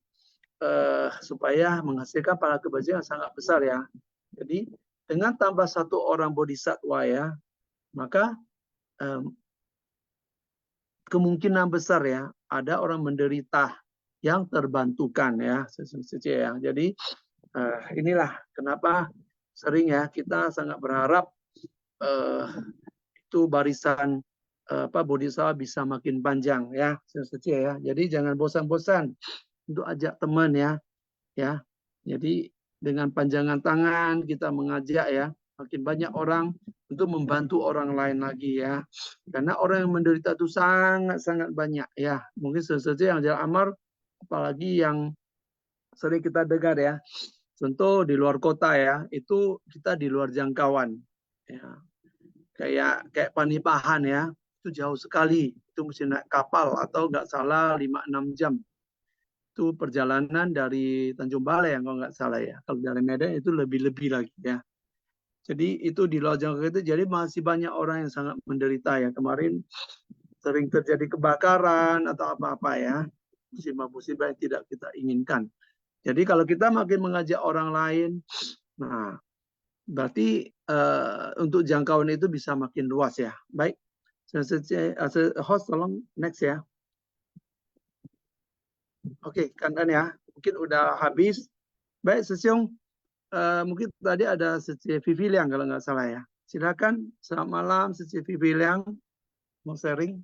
supaya menghasilkan pahala kebajikan yang sangat besar ya. Jadi dengan tambah 1 orang bodhisattva ya, maka kemungkinan besar ya ada orang menderita yang terbantukan ya. Jadi inilah kenapa sering ya kita sangat berharap itu barisan bodhisattva bisa makin panjang ya. Jadi jangan bosan-bosan untuk ajak teman ya. Jadi dengan panjangan tangan kita mengajak ya makin banyak orang untuk membantu orang lain lagi ya. Karena orang yang menderita itu sangat-sangat banyak ya. Mungkin yang Jalan Amar, apalagi yang sering kita dengar ya. Contoh di luar kota ya, itu kita di luar jangkauan. Ya. Kayak Panipahan ya, itu jauh sekali. Itu mesti naik kapal atau nggak salah 5-6 jam. Itu perjalanan dari Tanjung Balai yang kalau nggak salah ya. Kalau dari Medan itu lebih-lebih lagi ya. Jadi itu di luar jangkauan itu, jadi masih banyak orang yang sangat menderita ya. Kemarin sering terjadi kebakaran atau apa-apa ya. Musibah-musibah yang tidak kita inginkan. Jadi kalau kita makin mengajak orang lain, nah berarti untuk jangkauan itu bisa makin luas ya. Baik, host tolong next ya. Oke, Kandan ya. Mungkin udah habis. Baik, Sesyong. Mungkin tadi ada Seci Vivi Liang kalau nggak salah ya. Silakan. Selamat malam, Seci Vivi Liang. Mau sharing?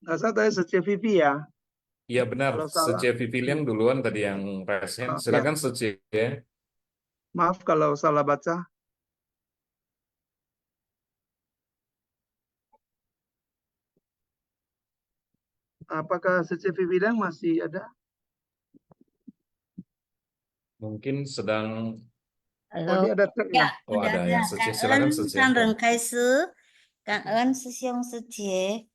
Nggak salah tadi Seci Vivi ya. Iya benar, Sece Vivi Liang duluan tadi yang resen. Silakan Ya. Sece ya. Maaf kalau salah baca. Apakah Seci Vivi Liang masih ada? Mungkin sedang. Oh, ini ada truk ya. Oh ada ya, Sece. Silakan Sece. Kang Ren Kaisu, Kang En Sesyong Sece,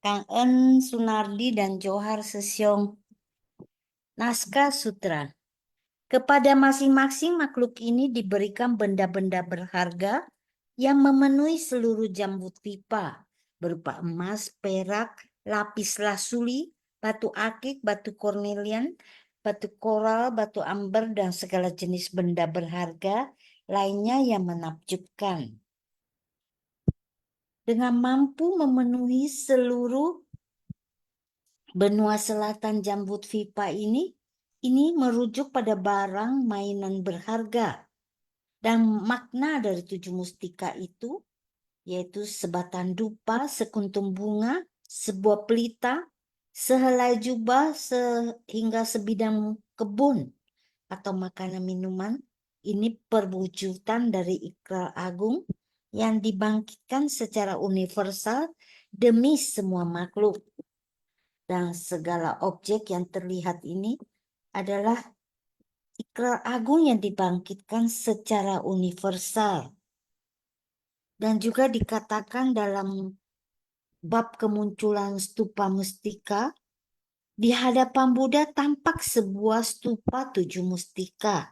Kang En Sunardi dan Johar Sesyong. Naskah Sutra. Kepada masing-masing makhluk ini diberikan benda-benda berharga yang memenuhi seluruh jambu pipa berupa emas, perak, lapis lazuli, batu akik, batu kornelian, batu koral, batu amber, dan segala jenis benda berharga lainnya yang menakjubkan. Dengan mampu memenuhi seluruh benua selatan Jambudvipa ini merujuk pada barang mainan berharga. Dan makna dari 7 mustika itu yaitu sebatang dupa, sekuntum bunga, sebuah pelita, sehelai jubah, hingga sebidang kebun atau makanan minuman. Ini perwujudan dari ikrar agung yang dibangkitkan secara universal demi semua makhluk. Dan segala objek yang terlihat ini adalah ikrar agung yang dibangkitkan secara universal. Dan juga dikatakan dalam bab kemunculan stupa mustika, di hadapan Buddha tampak sebuah stupa 7 mustika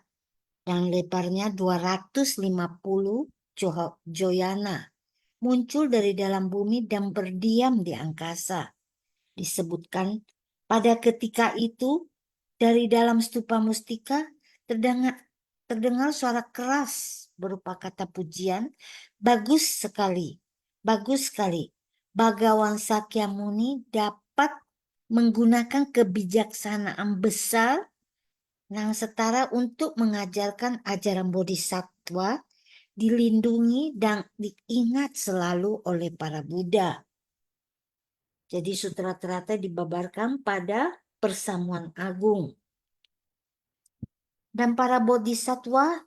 dan lebarnya 250 jayana, muncul dari dalam bumi dan berdiam di angkasa. Disebutkan pada ketika itu dari dalam stupa mustika terdengar suara keras berupa kata pujian, bagus sekali, bagus sekali. Bhagawan Sakyamuni dapat menggunakan kebijaksanaan besar yang setara untuk mengajarkan ajaran bodhisattva, dilindungi dan diingat selalu oleh para Buddha. Jadi sutra teratai dibabarkan pada persamuan agung. Dan para bodhisattva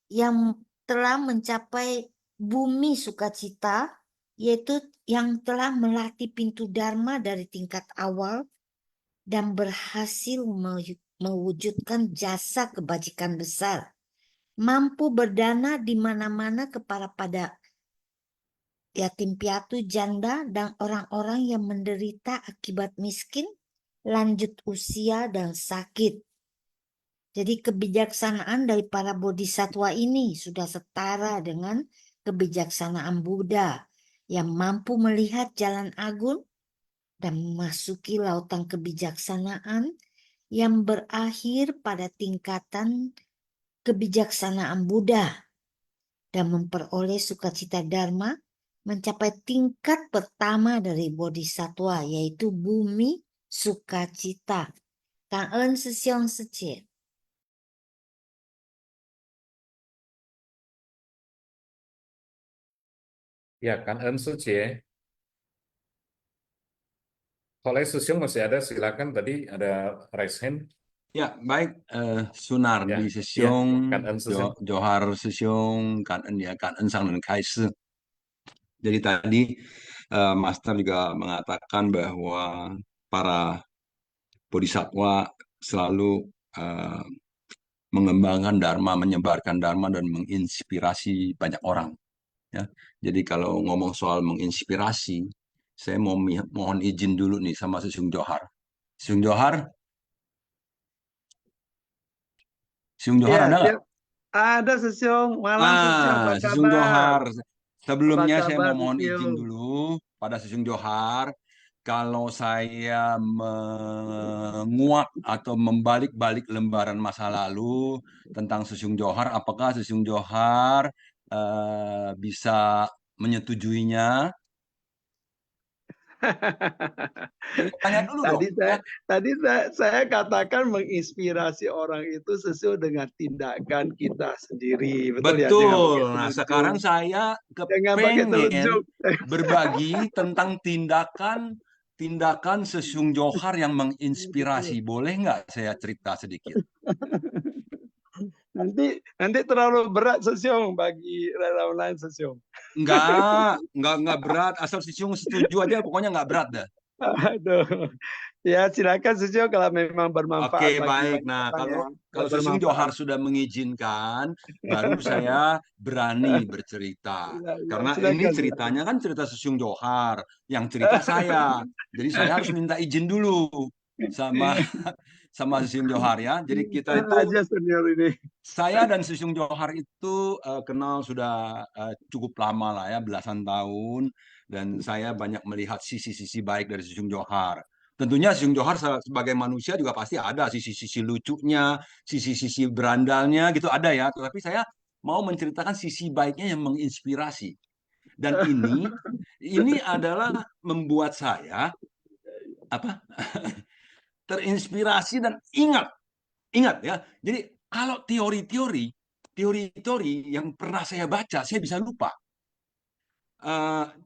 yang telah mencapai bumi sukacita, yaitu yang telah melatih pintu dharma dari tingkat awal dan berhasil mewujudkan jasa kebajikan besar, mampu berdana di mana-mana kepada yatim piatu, janda, dan orang-orang yang menderita akibat miskin, lanjut usia, dan sakit. Jadi kebijaksanaan dari para bodhisattva ini sudah setara dengan kebijaksanaan Buddha yang mampu melihat jalan agung dan memasuki lautan kebijaksanaan yang berakhir pada tingkatan kebijaksanaan Buddha dan memperoleh sukacita dharma mencapai tingkat pertama dari bodhisattva yaitu bumi sukacita. Cảm ơn sư兄sư姐. Ya, kan Ern Suci. Kalau Susyung masih ada, silakan. Tadi ada raise hand. Ya, baik. Sunardi Ya, Sesiong, kan Ern Susyung. Johar Sesiong, kan En Sang dan Kaisi. Jadi tadi Master juga mengatakan bahwa para bodhisattva selalu mengembangkan dharma, menyebarkan dharma dan menginspirasi banyak orang. Ya, jadi kalau ngomong soal menginspirasi, saya mohon izin dulu nih sama Sesiong Johar. Sesiong Johar, Sesiong Johar Ya, ada nggak? siap. Ada Sesiong, malam Sesiong, apa Sesiong kabar? Johar. Sebelumnya Apa saya kabar, mau mohon izin Sesiong? dulu pada Sesiong Johar. Kalau saya menguak atau membalik-balik lembaran masa lalu tentang Sesiong Johar, apakah Sesiong Johar bisa menyetujuinya? Tanya dulu dong. Tadi saya katakan menginspirasi orang itu sesuai dengan tindakan kita sendiri. Betul ya? Betul. Nah, sekarang saya Jangan pakai kepengen telunjuk. berbagi tentang tindakan Sesiong Johar yang menginspirasi. Boleh nggak saya cerita sedikit? Nanti terlalu berat Sesiong bagi relawan lain Sesiong. Enggak berat. Asal Sesiong setuju aja, pokoknya nggak berat dah. Aduh. Ya silakan Sesiong kalau memang bermanfaat. Oke, baik. Nah, kalau Sesiong Johar sudah mengizinkan, baru saya berani bercerita. Karena ini ceritanya kan cerita Sesiong Johar, yang cerita saya. Jadi saya harus minta izin dulu sama Sesiong Johar ya. Jadi kita itu saya dan Sesiong Johar itu kenal sudah cukup lama lah ya, belasan tahun, dan saya banyak melihat sisi-sisi baik dari Sesiong Johar. Tentunya Sung Johar sebagai manusia juga pasti ada sisi-sisi lucunya, sisi-sisi berandalnya gitu ada ya. Tetapi saya mau menceritakan sisi baiknya yang menginspirasi. Dan ini adalah membuat saya apa terinspirasi dan ingat ya. Jadi kalau teori-teori yang pernah saya baca saya bisa lupa.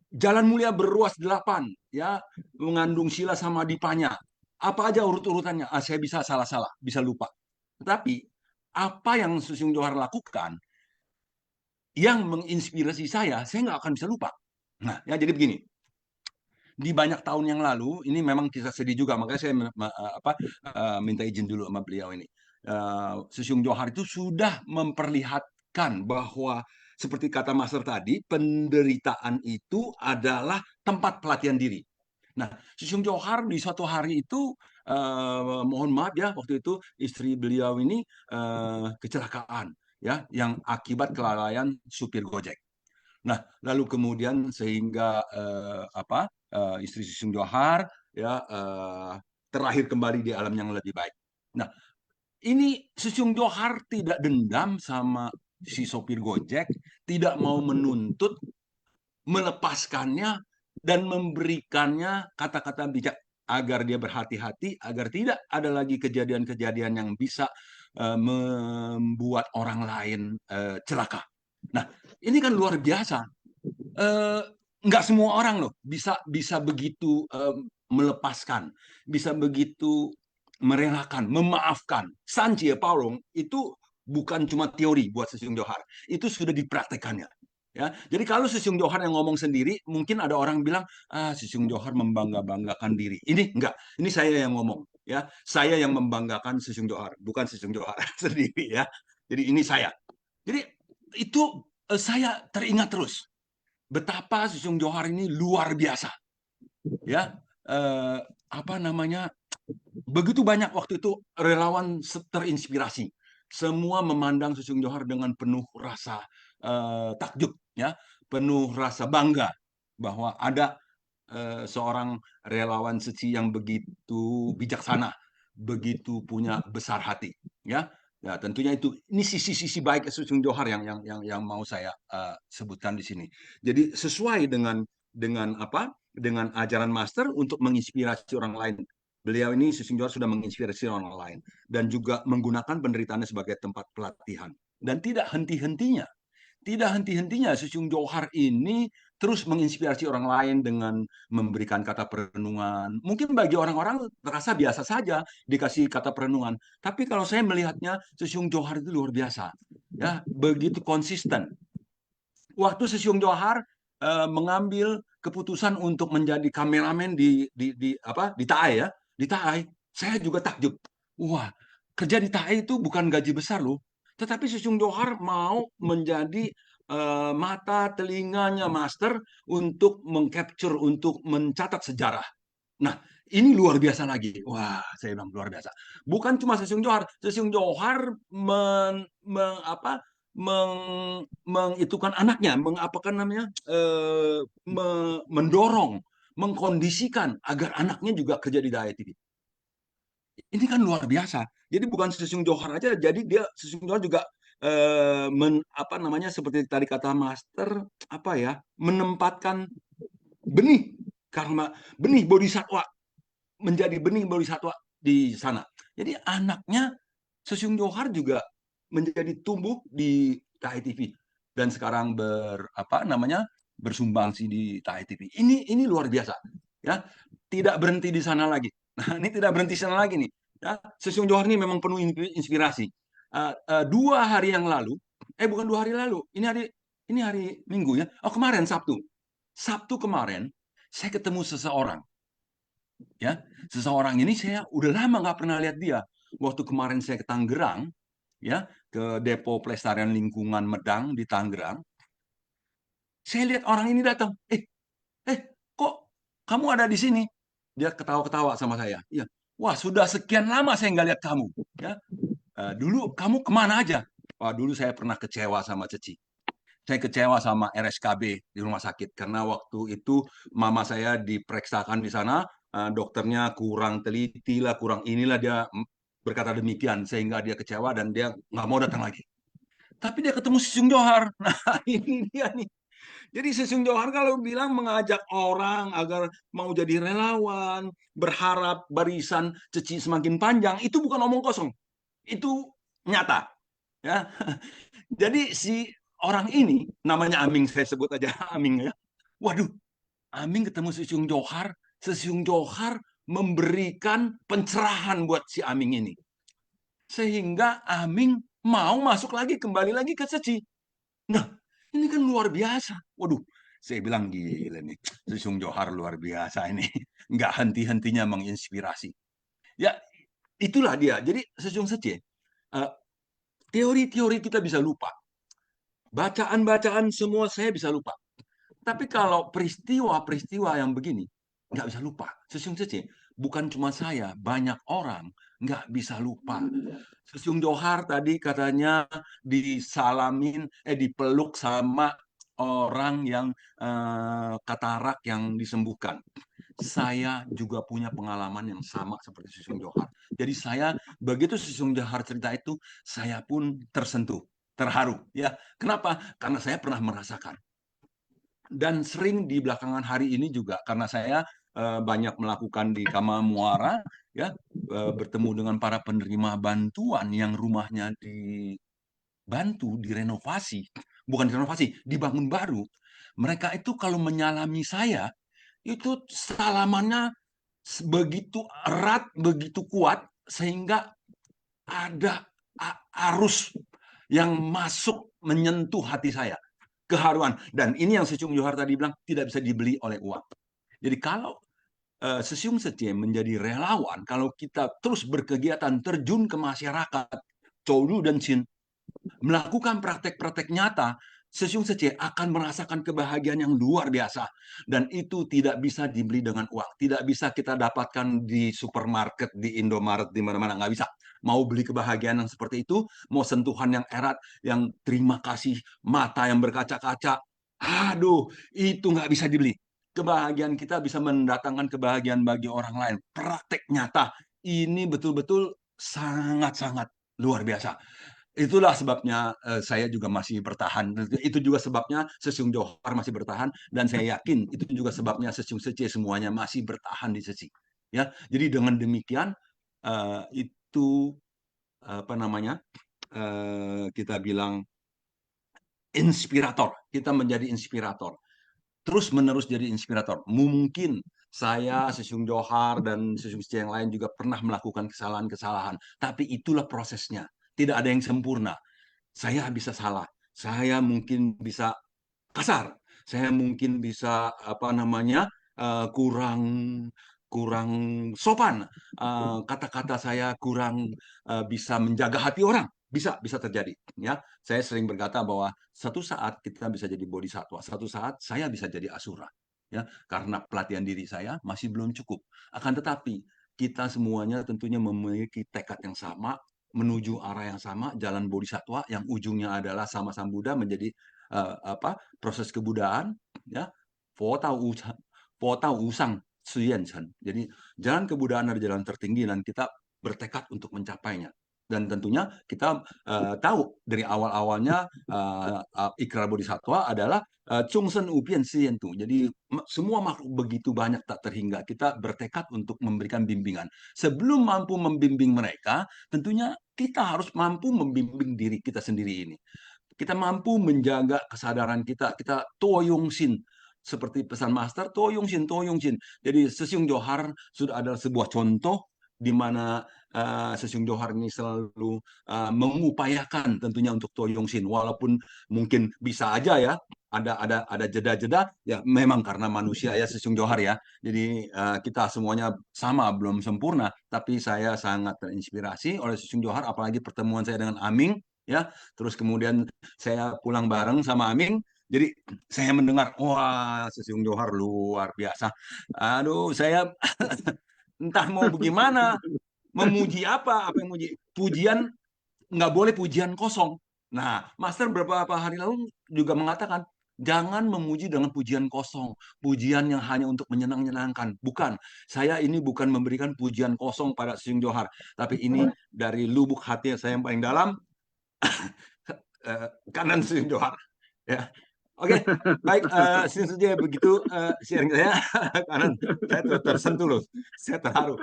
Jalan Mulia Berruas 8 ya, mengandung sila sama dipanya. Apa aja urut-urutannya? Saya bisa salah-salah, bisa lupa. Tetapi apa yang Sung Johar lakukan yang menginspirasi saya nggak akan bisa lupa. Nah, ya jadi begini. Di banyak tahun yang lalu, ini memang kisah sedih juga, makanya saya minta izin dulu sama beliau ini. Sung Johar itu sudah memperlihatkan bahwa seperti kata Master tadi, penderitaan itu adalah tempat pelatihan diri. Nah, Sung Johar di suatu hari itu, mohon maaf ya, waktu itu istri beliau ini kecelakaan, ya, yang akibat kelalaian supir Gojek. Nah, lalu kemudian sehingga istri Sung Johar ya terlahir kembali di alam yang lebih baik. Nah, ini Sung Johar tidak dendam sama si sopir Gojek, tidak mau menuntut, melepaskannya dan memberikannya kata-kata bijak agar dia berhati-hati, agar tidak ada lagi kejadian-kejadian yang bisa membuat orang lain celaka. Nah, ini kan luar biasa. Nggak semua orang loh bisa begitu melepaskan, bisa begitu merelakan, memaafkan. Sanjie Paurong itu bukan cuma teori buat Sung Johar, itu sudah dipraktekannya. Ya, jadi kalau Sung Johar yang ngomong sendiri, mungkin ada orang bilang, Sung Johar membangga-banggakan diri. Ini enggak, ini saya yang ngomong. Ya, saya yang membanggakan Sung Johar, bukan Sung Johar sendiri ya. Jadi ini saya. Jadi itu saya teringat terus betapa Sung Johar ini luar biasa. Ya, begitu banyak waktu itu relawan terinspirasi. Semua memandang Sung Johar dengan penuh rasa takjub, ya, penuh rasa bangga bahwa ada seorang relawan suci yang begitu bijaksana, begitu punya besar hati, ya. Ya, tentunya ini sisi-sisi baik Sung Johar yang mau saya sebutkan di sini. Jadi sesuai dengan ajaran Master untuk menginspirasi orang lain. Beliau ini Sung Johar sudah menginspirasi orang lain dan juga menggunakan penderitaannya sebagai tempat pelatihan. Dan tidak henti-hentinya Sung Johar ini terus menginspirasi orang lain dengan memberikan kata perenungan. Mungkin bagi orang-orang terasa biasa saja dikasih kata perenungan, tapi kalau saya melihatnya Sung Johar itu luar biasa, ya, begitu konsisten. Waktu Sung Johar mengambil keputusan untuk menjadi kameramen di TAI, ya, di TAI, saya juga takjub. Wah, kerja di TAI itu bukan gaji besar loh. Tetapi Sung Johar mau menjadi mata telinganya Master untuk mengcapture, untuk mencatat sejarah. Nah, ini luar biasa lagi. Wah, saya bilang luar biasa. Bukan cuma Sung Johar mengitukan anaknya, mendorong, mengkondisikan agar anaknya juga kerja di Daya TV. Ini kan luar biasa. Jadi bukan Sung Johar aja, jadi dia Sung Johar juga seperti tadi kata Master, menempatkan benih karma, benih bodhisatwa menjadi benih bodhisatwa di sana. Jadi anaknya Sung Johar juga menjadi tumbuh di TAI TV dan sekarang bersumbangsi di TAI TV. Ini luar biasa, ya. Tidak berhenti di sana lagi. Nah, ini tidak berhenti di sana lagi nih. Ya, Sung Johar ini memang penuh inspirasi. 2 hari yang lalu, bukan 2 hari lalu, ini hari Minggu, ya. Oh, kemarin Sabtu kemarin saya ketemu seseorang. Ya, seseorang ini saya udah lama nggak pernah lihat dia. Waktu kemarin saya ke Tangerang, ya, ke Depo Pelestarian Lingkungan Medang di Tangerang, saya lihat orang ini datang. Kok kamu ada di sini? Dia ketawa-ketawa sama saya. Ya, wah, sudah sekian lama saya nggak lihat kamu. Ya, dulu kamu kemana aja? Wah, dulu saya pernah kecewa sama Ceci. Saya kecewa sama RSKB di rumah sakit karena waktu itu mama saya diperiksakan di sana, dokternya kurang teliti lah, kurang inilah, dia berkata demikian sehingga dia kecewa dan dia nggak mau datang lagi. Tapi dia ketemu si Sung Johar. Nah, ini dia nih. Jadi si Sung Johar kalau bilang mengajak orang agar mau jadi relawan, berharap barisan Ceci semakin panjang, itu bukan omong kosong. Itu nyata. Ya. Jadi si orang ini, namanya Aming, saya sebut aja Aming ya. Waduh, Aming ketemu si Sung Johar, si Sung Johar memberikan pencerahan buat si Aming ini. Sehingga Aming mau masuk lagi, kembali lagi ke Ceci. Nah, ini kan luar biasa. Waduh, saya bilang gila nih, si Sung Johar luar biasa ini. Nggak henti-hentinya menginspirasi. Ya, itulah dia. Jadi, Sung Ceci, teori-teori kita bisa lupa. Bacaan-bacaan semua saya bisa lupa. Tapi kalau peristiwa-peristiwa yang begini, nggak bisa lupa. Sung Ceci, bukan cuma saya, banyak orang nggak bisa lupa. Sung Johar tadi katanya dipeluk sama orang yang katarak yang disembuhkan. Saya juga punya pengalaman yang sama seperti Sung Johar. Jadi saya, begitu Sung Johar cerita itu, saya pun tersentuh, terharu. Ya, kenapa? Karena saya pernah merasakan. Dan sering di belakangan hari ini juga, karena saya banyak melakukan di Kama Muara, ya, bertemu dengan para penerima bantuan yang rumahnya dibantu, direnovasi, bukan direnovasi, dibangun baru. Mereka itu kalau menyalami saya, itu salamannya begitu erat, begitu kuat, sehingga ada arus yang masuk menyentuh hati saya. Keharuan. Dan ini yang Sung Johar tadi bilang, tidak bisa dibeli oleh uang. Jadi kalau Sung Ceci menjadi relawan, kalau kita terus berkegiatan, terjun ke masyarakat, Choulu dan Chin, melakukan praktek-praktek nyata, Sung Ceci akan merasakan kebahagiaan yang luar biasa. Dan itu tidak bisa dibeli dengan uang. Tidak bisa kita dapatkan di supermarket, di Indomaret, di mana-mana. Nggak bisa. Mau beli kebahagiaan yang seperti itu, mau sentuhan yang erat, yang terima kasih, mata yang berkaca-kaca, aduh, itu nggak bisa dibeli. Kebahagiaan kita bisa mendatangkan kebahagiaan bagi orang lain. Praktek nyata. Ini betul-betul sangat-sangat luar biasa. Itulah sebabnya saya juga masih bertahan. Itu juga sebabnya Sung Johar masih bertahan, dan saya yakin itu juga sebabnya Sung Ceci semuanya masih bertahan di Ceci. Ya, jadi dengan demikian itu apa namanya, kita bilang inspirator. Kita menjadi inspirator. Terus menerus jadi inspirator. Mungkin saya, Sung Johar, dan Sung Ceci yang lain juga pernah melakukan kesalahan-kesalahan. Tapi itulah prosesnya. Tidak ada yang sempurna. Saya bisa salah, saya mungkin bisa kasar, saya mungkin bisa apa namanya kurang kurang sopan, kata-kata saya kurang bisa menjaga hati orang, bisa terjadi. Ya, saya sering berkata bahwa satu saat kita bisa jadi bodhisatwa, satu saat saya bisa jadi asura. Ya, karena pelatihan diri saya masih belum cukup. Akan tetapi kita semuanya tentunya memiliki tekad yang sama, menuju arah yang sama, jalan bodhisatwa yang ujungnya adalah sama Sang Buddha menjadi proses kebudayaan, ya, po tau usang suyen chen. Jadi jalan kebudayaan adalah jalan tertinggi dan kita bertekad untuk mencapainya. Dan tentunya kita tahu dari awal-awalnya ikrar bodhisatwa adalah Chungsen Upian Sientu. Jadi semua makhluk begitu banyak tak terhingga. Kita bertekad untuk memberikan bimbingan. Sebelum mampu membimbing mereka, tentunya kita harus mampu membimbing diri kita sendiri ini. Kita mampu menjaga kesadaran kita. Kita toyong sin. Seperti pesan master, toyong sin. Jadi Sung Johar sudah adalah sebuah contoh di mana Sung Johar ini selalu mengupayakan tentunya untuk toyong sin. Walaupun mungkin bisa aja ya, ada jeda-jeda, ya memang karena manusia ya Sung Johar ya. Jadi kita semuanya sama, belum sempurna, tapi saya sangat terinspirasi oleh Sung Johar, apalagi pertemuan saya dengan Aming ya. Terus kemudian saya pulang bareng sama Aming. Jadi saya mendengar, wah Sung Johar luar biasa. Aduh, saya entah mau bagaimana, memuji apa yang muji. Pujian nggak boleh pujian kosong. Nah, Master beberapa hari lalu juga mengatakan, Jangan memuji dengan pujian kosong, pujian yang hanya untuk menyenang-nyenangkan. Bukan, saya ini bukan memberikan pujian kosong pada Sung Johar, tapi ini dari lubuk hati saya yang paling dalam, kanan Sung Johar. Ya, oke, baik, saja begitu sharing saya. Kanan, saya tersentuh loh, saya terharu.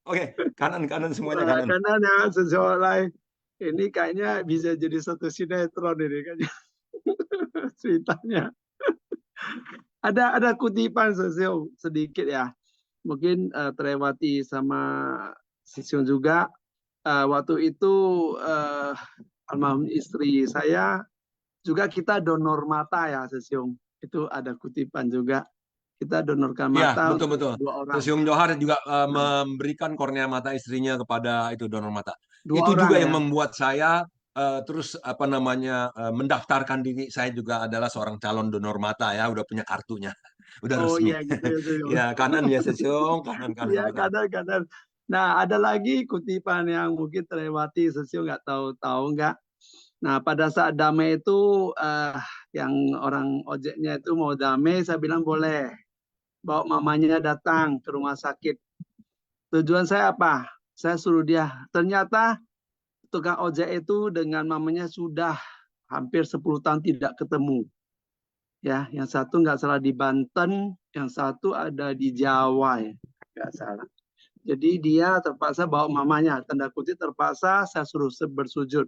Oke, kanan semuanya kanan. Kanan ya, sesuatu lain. Ini kayaknya bisa jadi satu sinetron ini kayaknya ceritanya. Ada kutipan sedikit ya. Mungkin terlewati sama Sisyong juga. Waktu itu almarhum istri saya juga kita donor mata ya Sisyong. Itu ada kutipan juga. Kita donorkan Ya, mata betul. untuk 2 orang. Sung Johar juga memberikan kornea mata istrinya kepada itu donor mata. 2 Itu orang juga ya. yang membuat saya terus mendaftarkan diri. Saya juga adalah seorang calon donor mata ya, udah punya kartunya, udah Oh resmi. iya gitu ya Sisyong. Ya, kanan ya Sung, kanan. Ya kadang-kadang. Nah ada lagi kutipan yang mungkin terlewati Sisyong nggak tahu nggak. Nah pada saat damai itu yang orang ojeknya itu mau damai, saya bilang boleh bawa mamanya datang ke rumah sakit. Tujuan saya apa? Saya suruh dia. Ternyata tukang ojek itu dengan mamanya sudah hampir 10 tahun tidak ketemu. Ya, yang satu nggak salah di Banten, yang satu ada di Jawa ya, nggak salah. Jadi dia terpaksa bawa mamanya, tanda kutip terpaksa saya suruh bersujud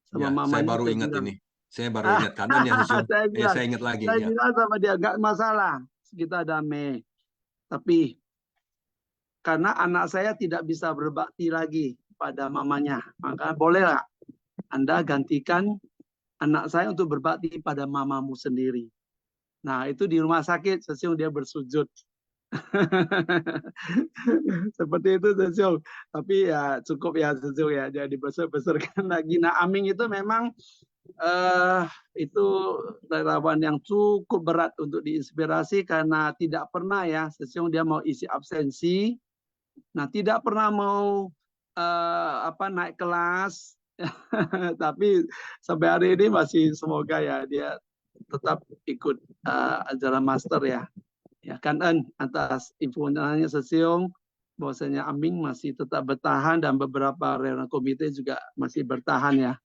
sama Ya, mamanya. saya baru ingat bilang, ini. Saya baru ingat kanan ya Sung. Saya ingat lagi. Saya Ya. bilang sama dia nggak masalah, kita damai. Tapi karena anak saya tidak bisa berbakti lagi pada mamanya, maka bolehlah Anda gantikan anak saya untuk berbakti pada mamamu sendiri. Nah, itu di rumah sakit, Sisyong dia bersujud. Seperti itu Sisyong. Tapi ya cukup ya Sisyong ya, jadi besar-besarkan lagi. Nah, Aming itu memang itu relawan yang cukup berat untuk diinspirasi karena tidak pernah ya Sisyong dia mau isi absensi. Nah, tidak pernah mau naik kelas. Tapi sampai hari ini masih semoga ya dia tetap ikut ajaran master ya. Ya kan atas infonya Sisyong bahwasanya Aming masih tetap bertahan dan beberapa relawan komite juga masih bertahan ya.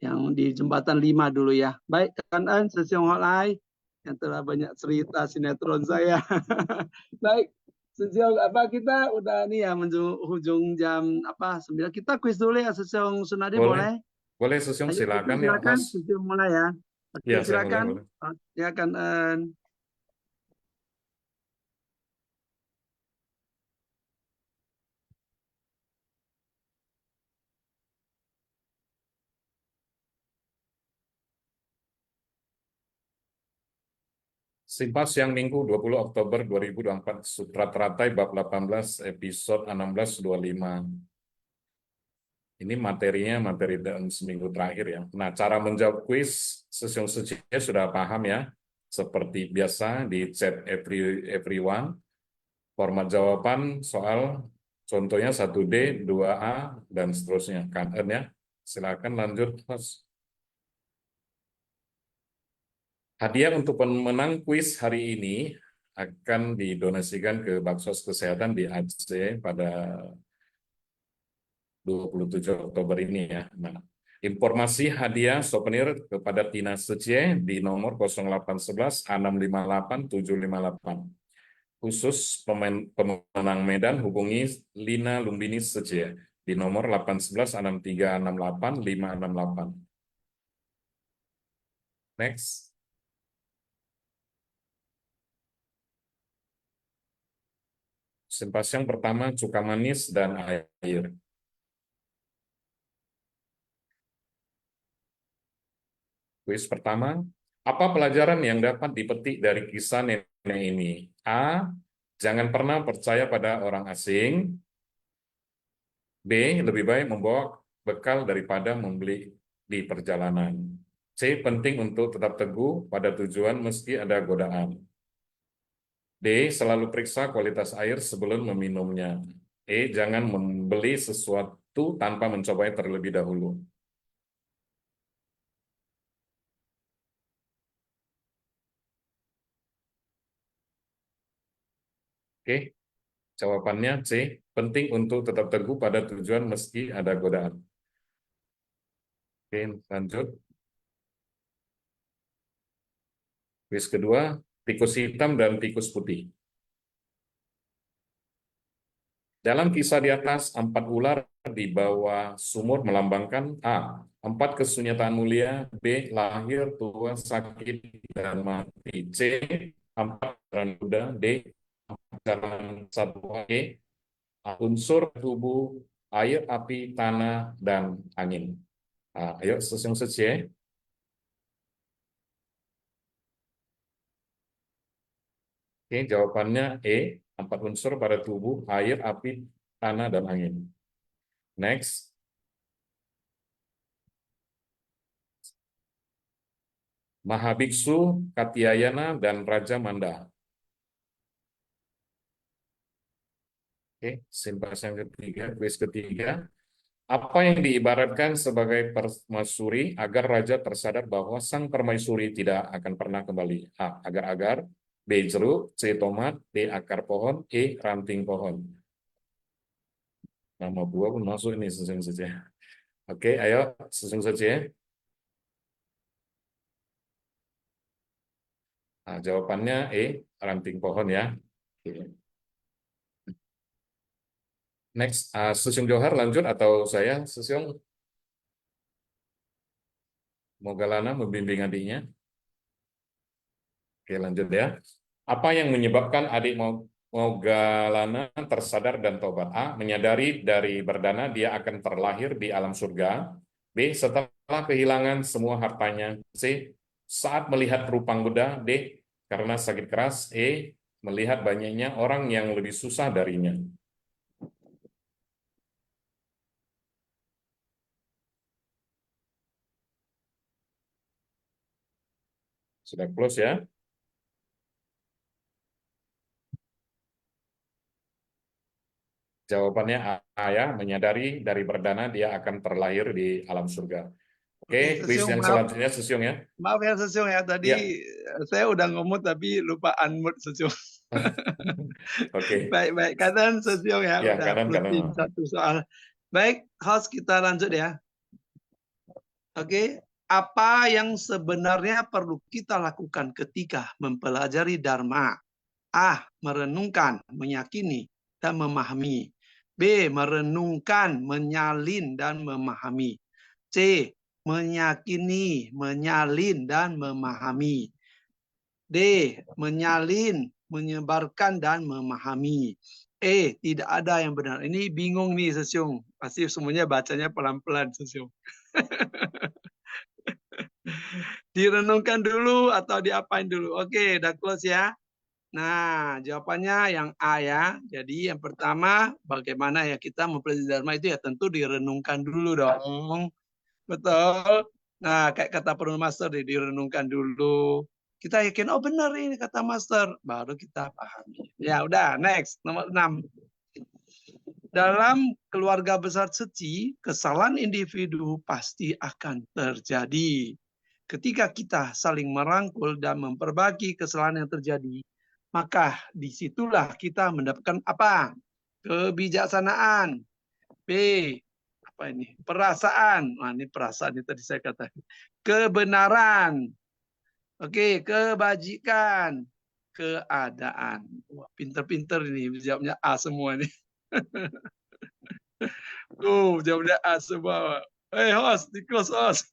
Yang di jembatan 5 dulu ya. Baik kan Sisyong Holai yang telah banyak cerita sinetron saya. Baik, Sisyong kita udah nih ya hujung jam 9. Kita kuis dulu ya Sisyong Sunardi boleh? Boleh Sisyong, silakan ya Silakan host. Sisyong mulai ya. Oke, Ya, saya silakan. mulai. Ya kan Simpas Siang Minggu 20 Oktober 2024 Sutra Teratai bab 18 episode 1625. Ini materinya materi dalam seminggu terakhir ya. Nah, cara menjawab kuis Sisyong Sejie sudah paham ya. Seperti biasa di chat everyone. Format jawaban soal contohnya 1D, 2A, dan seterusnya. Kan ya. Silakan lanjut, host. Hadiah untuk pemenang kuis hari ini akan didonasikan ke Baksos Kesehatan di Aceh pada 27 Oktober ini ya. Nah, informasi hadiah souvenir kepada Tina Sejie di nomor 0811 658 758. Khusus pemenang Medan hubungi Lina Lumbini Sejie di nomor 811 6368 568. Next. Simpas yang pertama, cuka manis dan air. Kuis pertama, apa pelajaran yang dapat dipetik dari kisah nenek ini? A. Jangan pernah percaya pada orang asing. B. Lebih baik membawa bekal daripada membeli di perjalanan. C. Penting untuk tetap teguh pada tujuan meski ada godaan. D. Selalu periksa kualitas air sebelum meminumnya. E. Jangan membeli sesuatu tanpa mencobanya terlebih dahulu. . . . . . . . . . . . . . . . . . . . . . . . . . . . . . . . . . . . . . . . . . . . . . . . . . . . . . . . . . Oke, jawabannya C. Penting untuk tetap teguh pada tujuan meski ada godaan. Oke, lanjut. Kuis kedua, tikus hitam dan tikus putih. Dalam kisah di atas, 4 ular di bawah sumur melambangkan A. 4 kesunyian mulia, B. Lahir, tua, sakit, dan mati, C. 4 jalan kuda, D. 4 jalan satwa, E. Unsur tubuh, air, api, tanah, dan angin. Nah, ayo susun saja. Oke, jawabannya E. 4 unsur pada tubuh, air, api, tanah, dan angin. Next. Mahabiksu, Katyayana, dan Raja Manda. Oke, simbas yang ketiga, kuis ketiga. Apa yang diibaratkan sebagai permaisuri agar raja tersadar bahwa sang permaisuri tidak akan pernah kembali? A. Agar-agar, B. Jeruk, C. Tomat, D. Akar pohon, E. Ranting pohon. Nama buah pun masuk ini, susun saja. Oke, ayo susun saja. Nah, jawabannya E. Ranting pohon ya. Oke. Next, Susyung Johar lanjut atau saya, Susyung? Mogalana membimbing adiknya. Oke, lanjut ya. Apa yang menyebabkan adik Mogalana tersadar dan tobat? A. Menyadari dari berdana dia akan terlahir di alam surga. B. Setelah kehilangan semua hartanya. C. Saat melihat rupang Buddha. D. Karena sakit keras. E. Melihat banyaknya orang yang lebih susah darinya. Sudah close ya? Jawabannya A ya, menyadari dari berdana dia akan terlahir di alam surga. Oke, kuis yang selanjutnya Susyung ya. Maaf ya Susyung ya, tadi saya udah ngomong tapi lupa unmute Susyung. Oke. Baik, kanan Susyung ya, Ya, udah kanan. satu soal. Baik, host kita lanjut ya. Oke, apa yang sebenarnya perlu kita lakukan ketika mempelajari Dharma? A. Merenungkan, meyakini, dan memahami. B. Merenungkan, menyalin, dan memahami. C. Meyakini, menyalin, dan memahami. D. Menyalin, menyebarkan, dan memahami. E. Tidak ada yang benar. Ini bingung nih, Susyung. Pasti semuanya bacanya pelan-pelan, Susyung. Direnungkan dulu atau diapain dulu? Oke, udah close ya. Nah, jawabannya yang A ya. Jadi yang pertama, bagaimana ya kita mempelajari Dharma itu ya tentu direnungkan dulu dong. Betul. Nah, kayak kata Purun Master, direnungkan dulu. Kita yakin, oh benar ini kata Master. Baru kita pahami. Ya udah, next. Nomor 6. Dalam keluarga besar suci, kesalahan individu pasti akan terjadi. Ketika kita saling merangkul dan memperbaiki kesalahan yang terjadi, maka disitulah kita mendapatkan apa? Kebijaksanaan. B. Apa ini? Perasaan. Nah, ini perasaan ini tadi saya katakan. Kebenaran. Oke, kebajikan. Keadaan. Wah, pinter-pinter ini. Jawabnya A semua nih. Jawabnya A semua. Hey host, di close host.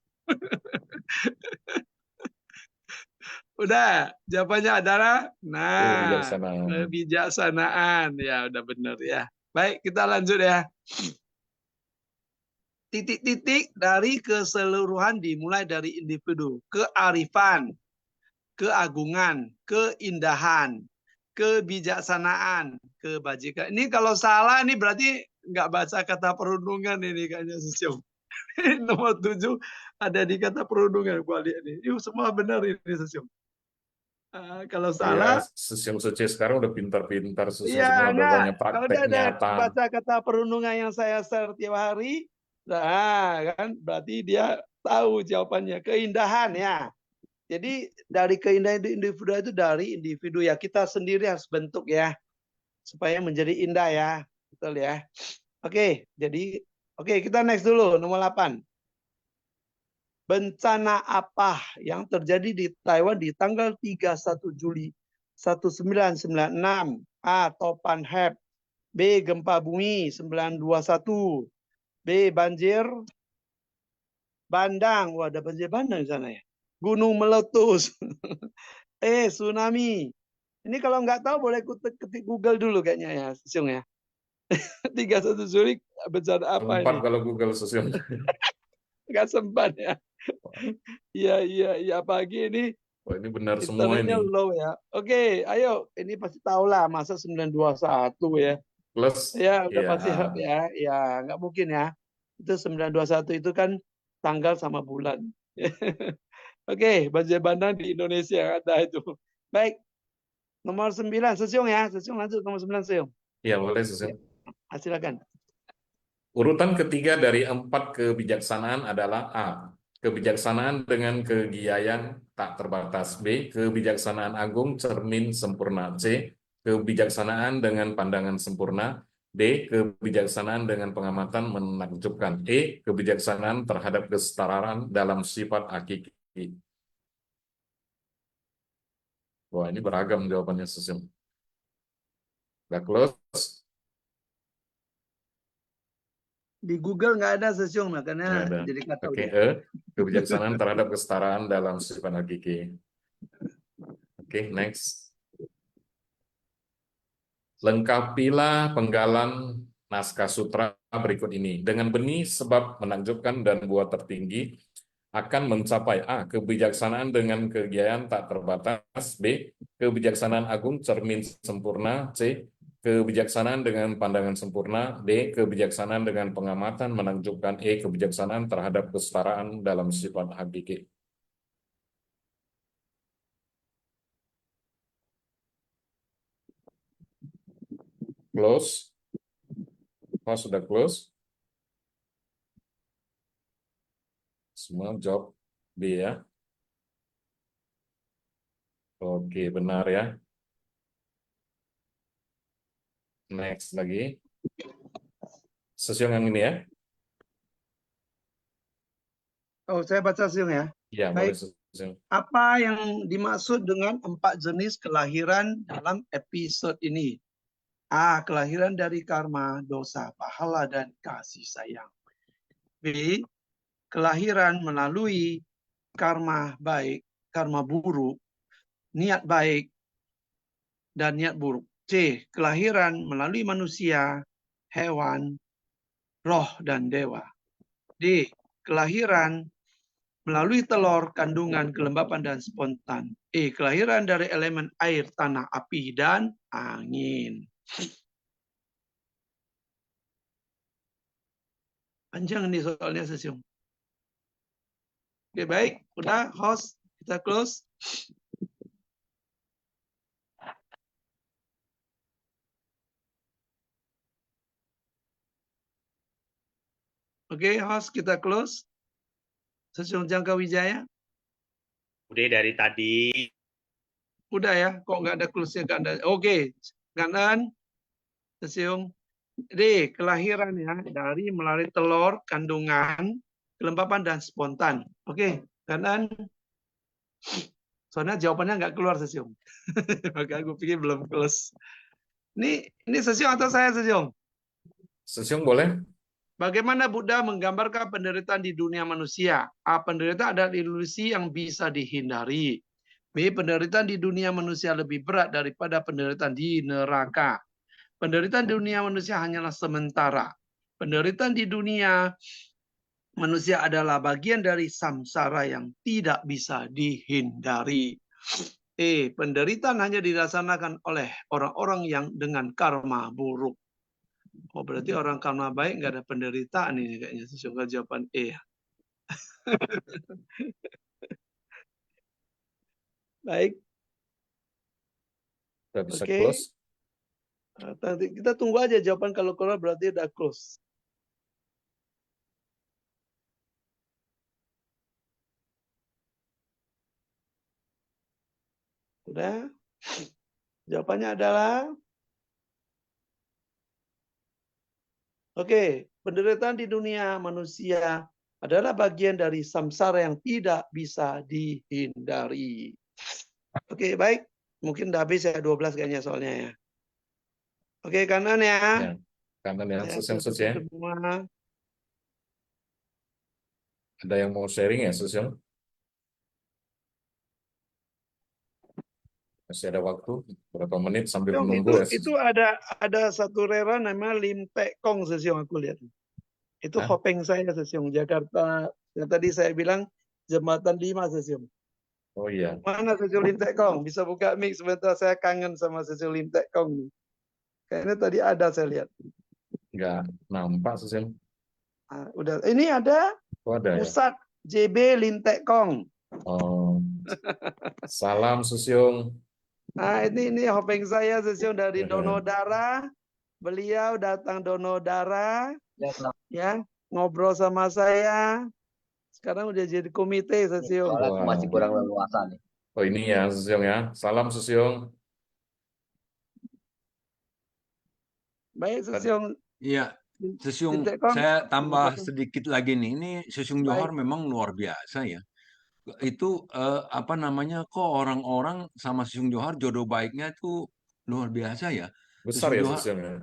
Udah, jawabannya adalah kebijaksanaan. Ya, udah benar ya. Baik, kita lanjut ya. Titik-titik dari keseluruhan dimulai dari individu. Kearifan, keagungan, keindahan, kebijaksanaan, kebajikan. Ini kalau salah, ini berarti nggak baca kata perundungan ini kayaknya Susyung. Nomor 7 ada di kata perundungan. Gua lihat nih. Semua benar ini Susyung. Kalau salah, Susyung Suci sekarang udah pintar-pintar, Susyung iya, semua udah banyak kalau praktek dia ada nyata. baca kata perundungan yang saya share tiap hari, nah kan berarti dia tahu jawabannya. Keindahan ya. Jadi dari keindahan individu itu dari individu ya, kita sendiri harus bentuk ya. supaya menjadi indah ya. Betul ya. Oke, jadi kita next dulu nomor 8. Bencana apa yang terjadi di Taiwan di tanggal 31 Juli 1996? A. Topan Hep. B. Gempa bumi 921. B. Banjir bandang. Wah, ada banjir bandang di sana ya. Gunung meletus. Tsunami. Ini kalau nggak tahu boleh ketik Google dulu kayaknya ya, Siung ya. 31 Juli bencana apa Empat ini? kalau Google Sesiung. Nggak sempat ya. Iya, pagi ini Wah, ini benar semua internetnya ini. low ya. Oke, ayo. Ini pasti tahu lah, masa 921 ya. Plus, Ya, udah ya, pasti ya. Ya, nggak mungkin ya. Itu 921 itu kan tanggal sama bulan. Oke, banjir bandang di Indonesia ada itu. Baik, nomor 9, Sesiung ya. Sesiung lanjut, nomor 9, Sesiung. ya boleh Sesiung. Silakan. Urutan ketiga dari 4 kebijaksanaan adalah A. Kebijaksanaan dengan kegiatan tak terbatas. B. Kebijaksanaan agung cermin sempurna. C. Kebijaksanaan dengan pandangan sempurna. D. Kebijaksanaan dengan pengamatan menakjubkan. E. Kebijaksanaan terhadap kesetaraan dalam sifat hakiki. Wah, ini beragam jawabannya Sesiung. Udah close? Di Google nggak ada Sesiung, makanya Nggak ada. jadi kata Oke, dia. E. Kebijaksanaan terhadap kesetaraan dalam sifat hakiki. Oke, next. Lengkapilah penggalan naskah sutra berikut ini. Dengan benih sebab menakjubkan dan buah tertinggi akan mencapai A. Kebijaksanaan dengan kegiatan tak terbatas. B. Kebijaksanaan agung cermin sempurna. C. Kebijaksanaan dengan pandangan sempurna. D. Kebijaksanaan dengan pengamatan menakjubkan. E. Kebijaksanaan terhadap kesetaraan dalam sifat hakiki. Close. Oh, sudah close. Semua jawab B ya. Oke, benar ya. Next lagi. Sesiung yang ini ya. Oh, saya baca Sesiung ya. Ya, boleh Baik. Sesiung. Apa yang dimaksud dengan 4 jenis kelahiran dalam episode ini? A. Kelahiran dari karma, dosa, pahala, dan kasih sayang. B. Kelahiran melalui karma baik, karma buruk, niat baik, dan niat buruk. C. Kelahiran melalui manusia, hewan, roh, dan dewa. D. Kelahiran melalui telur, kandungan, kelembapan, dan spontan. E. Kelahiran dari elemen air, tanah, api, dan angin. Panjang nih soalnya Sesiung. Oke, baik. Udah, host. Kita close. Oke, host. Kita close. Sesiung Jangka Wijaya. Udah dari tadi. Udah ya, kok nggak ada close-nya? Nggak ada. Oke, kanan, Sesiung. D. Kelahiran ya, dari melalui telur, kandungan, kelembapan, dan spontan. Oke, kanan. Soalnya jawabannya nggak keluar Sesiung. Maka aku pikir belum close. Ini Sesiung atau saya Sesiung? Sesiung boleh? Bagaimana Buddha menggambarkan penderitaan di dunia manusia? A. Penderitaan adalah ilusi yang bisa dihindari. B. Penderitaan di dunia manusia lebih berat daripada penderitaan di neraka. Penderitaan di dunia manusia hanyalah sementara. Penderitaan di dunia manusia adalah bagian dari samsara yang tidak bisa dihindari. E. Penderitaan hanya dirasakan oleh orang-orang yang dengan karma buruk. Oh, berarti orang karma baik nggak ada penderitaan ini kayaknya. Sesuai jawaban E. Baik. Kita bisa Oke. close. Nanti kita tunggu aja jawaban, kalau keluar berarti udah close. Udah. Jawabannya adalah Oke, penderitaan di dunia manusia adalah bagian dari samsara yang tidak bisa dihindari. Oke, baik. Mungkin udah habis ya 12 kayaknya soalnya ya. Oke, kanan ya. Ya, kanan ya, Saya Susyung tutup ya. semua. Ada yang mau sharing ya, Susyung? Masih ada waktu berapa menit sambil menunggu ya. Itu ada satu rera namanya Lim Tek Kong Sesiong aku lihat. Itu Hah? hopeng saya Sesiong Jakarta. Yang tadi saya bilang jembatan 5 Sesiong. Oh iya, Mana Sesiong Lim Tek Kong? Bisa buka mic sebentar, saya kangen sama Sesiong Lim Tek Kong. Kayaknya tadi ada saya lihat. nggak nampak Susyung. Nah, udah. Ini ada Oh ada ya. Pusat JB Lim Tek Kong. Oh, salam Susyung. Nah, ini hopeng saya Sesiong dari Ya. Donodara. Beliau datang Donodara. Ya, ngobrol sama saya. Sekarang udah jadi komite Sesiong. Wah. Aku masih kurang leluasa nih. Oh ini ya Susyung ya. Salam Susyung. Baik Sesiong. Iya, Susyung, Lim Tek Kong. saya tambah Silakan. sedikit lagi nih. Ini Susyung Johar memang luar biasa ya. Itu apa namanya? Kok orang-orang sama Susyung Johar jodoh baiknya itu luar biasa ya. Besar Susyung ya Johar, Susyung ya.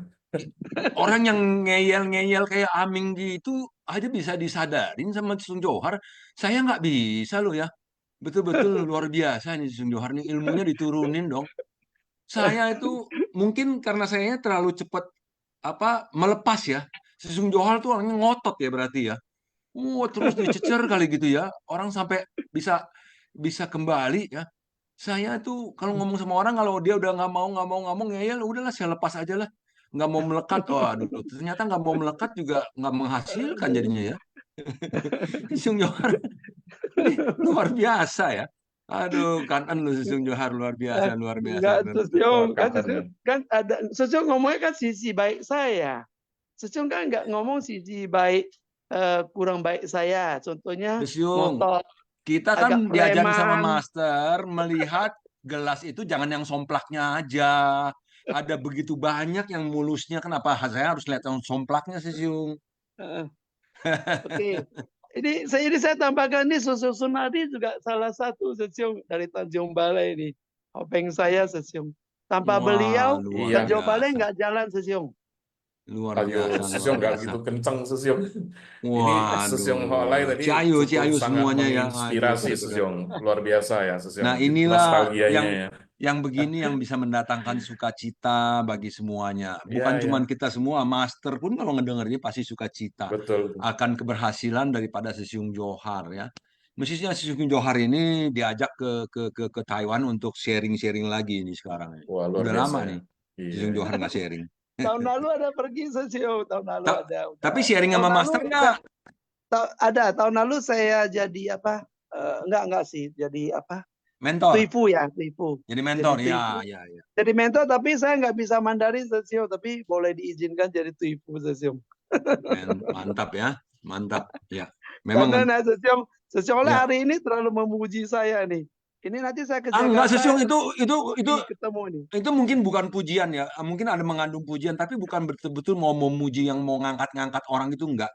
orang yang ngeyel-ngeyel kayak Aming gitu aja bisa disadarin sama Susyung Johar. Saya nggak bisa loh ya. Betul-betul luar biasa nih Susyung Johar nih, ilmunya diturunin dong. Saya itu mungkin karena saya terlalu cepat apa melepas ya. Susyung Johar tuh orangnya ngotot ya berarti ya. Terus dicecer kali gitu ya. Orang sampai bisa bisa kembali ya. Saya tuh kalau ngomong sama orang kalau dia udah nggak mau ngeyel, udahlah saya lepas aja lah. Nggak mau melekat. Waduh, ternyata nggak mau melekat juga nggak menghasilkan jadinya ya. Susyung Johar ini luar biasa ya. Aduh, kanan lu Susyung Johar luar biasa, luar biasa. Enggak, benar. Sesiong. Wah, Kan ada Sesiong ngomongnya kan sisi baik saya. Sesiong kan nggak ngomong sisi baik kurang baik saya. Contohnya Susyung, motor kita agak kan diajarin sama preman. master melihat gelas itu jangan yang somplaknya aja. Ada begitu banyak yang mulusnya. Kenapa saya harus lihat yang somplaknya sih, Siung? Oke. Ini saya tambahkan ini Susu Sunadi juga salah satu Sesiong dari Tanjung Balai ini. Hopeng saya Sesiong. Tanpa Wah, beliau luar Tanjung Balai biasa. nggak jalan Sesiong. Luar Ayo, biasa, Susyung luar nggak biasa. gitu kenceng Susyung. Ini Waduh, Susyung Holai tadi ciayu cukup sangat semuanya ya. menginspirasi Aduh, Susyung. Luar biasa ya Susyung. Nah, inilah Nostalgianya ya. yang begini yang bisa mendatangkan sukacita bagi semuanya. Bukan Ya, cuma ya. kita semua, master pun kalau ngedengarnya pasti sukacita Betul. akan keberhasilan daripada Susyung Johar ya. Mestinya Susyung Johar ini diajak ke Taiwan untuk sharing-sharing lagi nih sekarang. Wah, luar Udah biasa lama ya. nih Iya. Susyung Johar nggak sharing. Tahun lalu ada pergi Sesiong. Tahun lalu ada. Tapi sharing sama Tahun lalu master nggak? Ada. Tahun lalu saya jadi apa? Enggak sih. Jadi apa? Mentor. Tuifu ya, Tuifu. Jadi mentor, Jadi ya, tuifu. ya, ya. Jadi mentor, tapi saya nggak bisa Mandarin Sesiong, tapi boleh diizinkan jadi Tuifu Sesiong. Mantap ya, mantap ya. Memang Karena Sesiong ya. hari ini terlalu memuji saya nih. Ini nanti saya ke Jakarta. Enggak, Susyung itu ketemu nih. itu mungkin bukan pujian ya. Mungkin ada mengandung pujian, tapi bukan betul-betul mau memuji yang mau ngangkat-ngangkat orang itu enggak.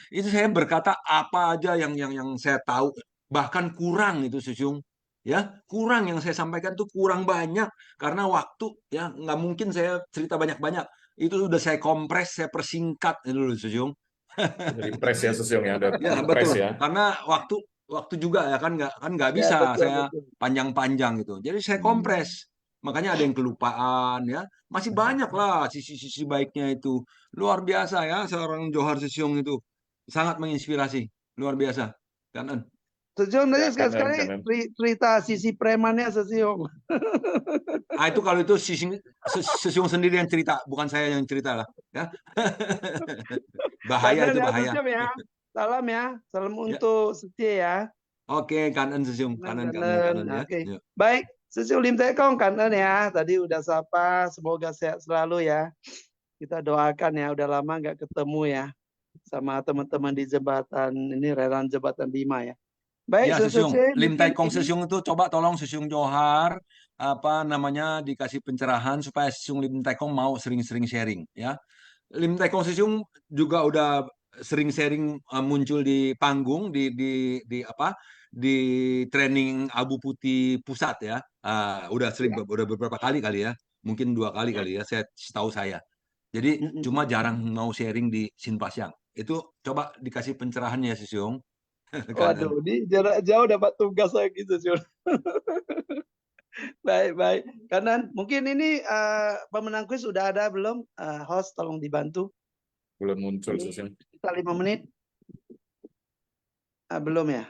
Itu saya berkata apa aja yang saya tahu, bahkan kurang itu Susyung. Ya, kurang yang saya sampaikan tuh kurang banyak karena waktu ya nggak mungkin saya cerita banyak-banyak. Itu udah saya kompres, saya persingkat itu loh Susyung. Jadi press ya Susyung ya, ada Ya, press betul. ya. Karena waktu juga ya kan nggak bisa Ya, betul, saya betul. panjang-panjang gitu. Jadi saya kompres. Makanya ada yang kelupaan ya. Masih banyak lah sisi-sisi baiknya itu. Luar biasa ya seorang Johar Susyung itu. Sangat menginspirasi. Luar biasa. Kanan. Sesiong Ya, tadi sekali-sekali kanan. cerita sisi premannya Sesiong. Itu kalau itu Susyung sendiri yang cerita, bukan saya yang cerita lah. Ya. Bahaya itu, bahaya. Sesiong ya. Salam ya. Salam untuk Setia ya. Oke, kanan Susyung. Kanan ya. Oke. Ya. Baik, Susyung Lim Tek Kong kanan ya. Tadi udah sapa, semoga sehat selalu ya. Kita doakan ya, udah lama nggak ketemu ya sama teman-teman di jembatan ini, reran jembatan 5 ya. Baik, Ya, Susyung. Lim Tai Kong Susyung itu coba tolong Susyung Johar apa namanya dikasih pencerahan supaya Susyung Lim Tai Kong mau sering-sering sharing ya. Lim Tae Kong Sisyong juga udah sering sharing muncul di panggung di apa di training Abu Putih Pusat ya. Udah sering udah beberapa kali ya. Mungkin 2 kali kali ya, setahu saya. Jadi cuma jarang mau sharing di Sinpasyang. Itu coba dikasih pencerahannya Sisyong. Waduh, ini jarak jauh dapat tugas lagi Sisyong. Baik. Kanan, mungkin ini pemenang kuis sudah ada belum? Host tolong dibantu. Belum muncul Ini Sisyong. kita 5 menit. Belum ya?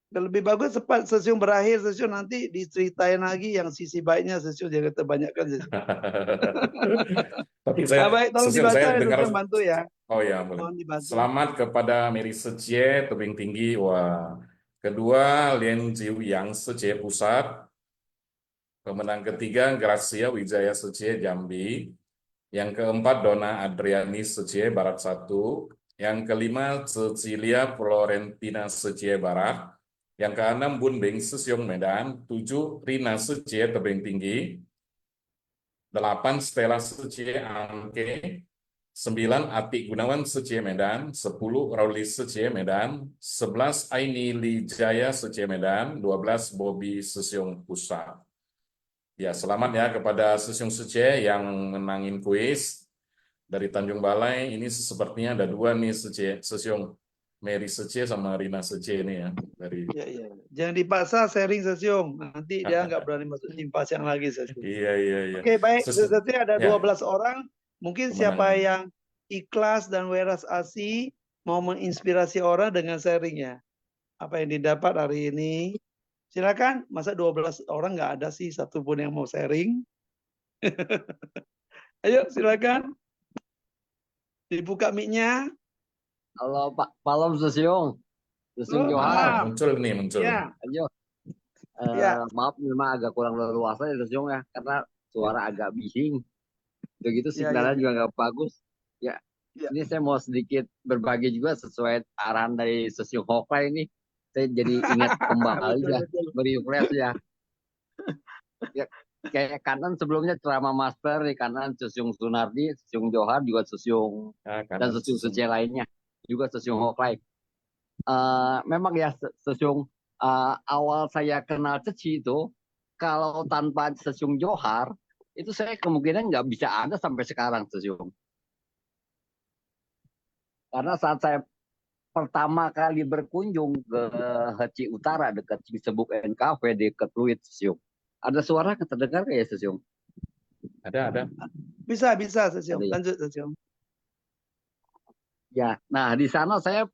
Lebih bagus cepat Sisyong berakhir, Sisyong nanti diceritain lagi yang sisi baiknya Sisyong, jangan kebanyakan Sisyong. Tapi saya, Baik, tolong Sisyong, dibaca saya ya dengar, Sisyong, bantu ya. oh ya boleh. Mohon dibantu. Selamat kepada Mary Sejie, tebing tinggi. Wah. Kedua, Lien Jiu Yang Sejie Pusat. Pemenang ketiga, Gracia Wijaya Sejie Jambi. Yang keempat, Dona Adriani Sejie Barat 1. Yang kelima, Cecilia Florentina Sejie Barat. Yang keenam, Bun Bing Sisyong Medan. 7, Rina Sejie Tebing Tinggi. 8, Stella Sejie Angke. 9, Ati Gunawan Sejie Medan. 10, Rauli Sejie Medan. 11, Aini Lijaya Sejie Medan. 12, Bobby Sisyong Pusat. Ya, selamat ya kepada Sisyong Sejie yang menangin kuis dari Tanjung Balai. Ini sepertinya ada 2 nih Sisyong. Mary Sejie sama Rina Sejie ini ya dari. Ya. Jangan dipaksa sharing Sisyong, nanti dia nggak berani masuk Sinpasyang lagi Sisyong. Iya. Oke, baik. Seperti ada Ya. 12 orang. Mungkin siapa yang ikhlas dan weras asih mau menginspirasi orang dengan sharingnya. Apa yang didapat hari ini. Silakan. Masa 12 orang nggak ada sih satupun yang mau sharing. Ayo silakan. Dibuka mic-nya. Halo Pak, malam Sisyong. Sisyong Johar. Muncul. Ya. Ayo. Maaf memang agak kurang leluasa ya Sisyong ya, karena suara agak bising. Begitu signalnya juga nggak bagus. Ya. Ini saya mau sedikit berbagi juga sesuai arahan dari Sisyong Hoklai ini. Saya jadi ingat kembali ya, merefresh ya. Ya. Kayak kanan sebelumnya ceramah master di kanan Sisyong Sunardi, Sisyong Johar juga Sisyong dan Sisyong Sejie lainnya. Juga Sisyong Hoklai. Memang ya Sisyong awal saya kenal Ceci itu kalau tanpa Sisyong Johar itu saya kemungkinan nggak bisa ada sampai sekarang Sisyong. Karena saat saya pertama kali berkunjung ke Heci Utara dekat Cisebuk NKV dekat Pluit Sisyong. Ada suara terdengar ya Sisyong? Ada. Bisa Sisyong. Lanjut Sisyong. Ya, nah di sana saya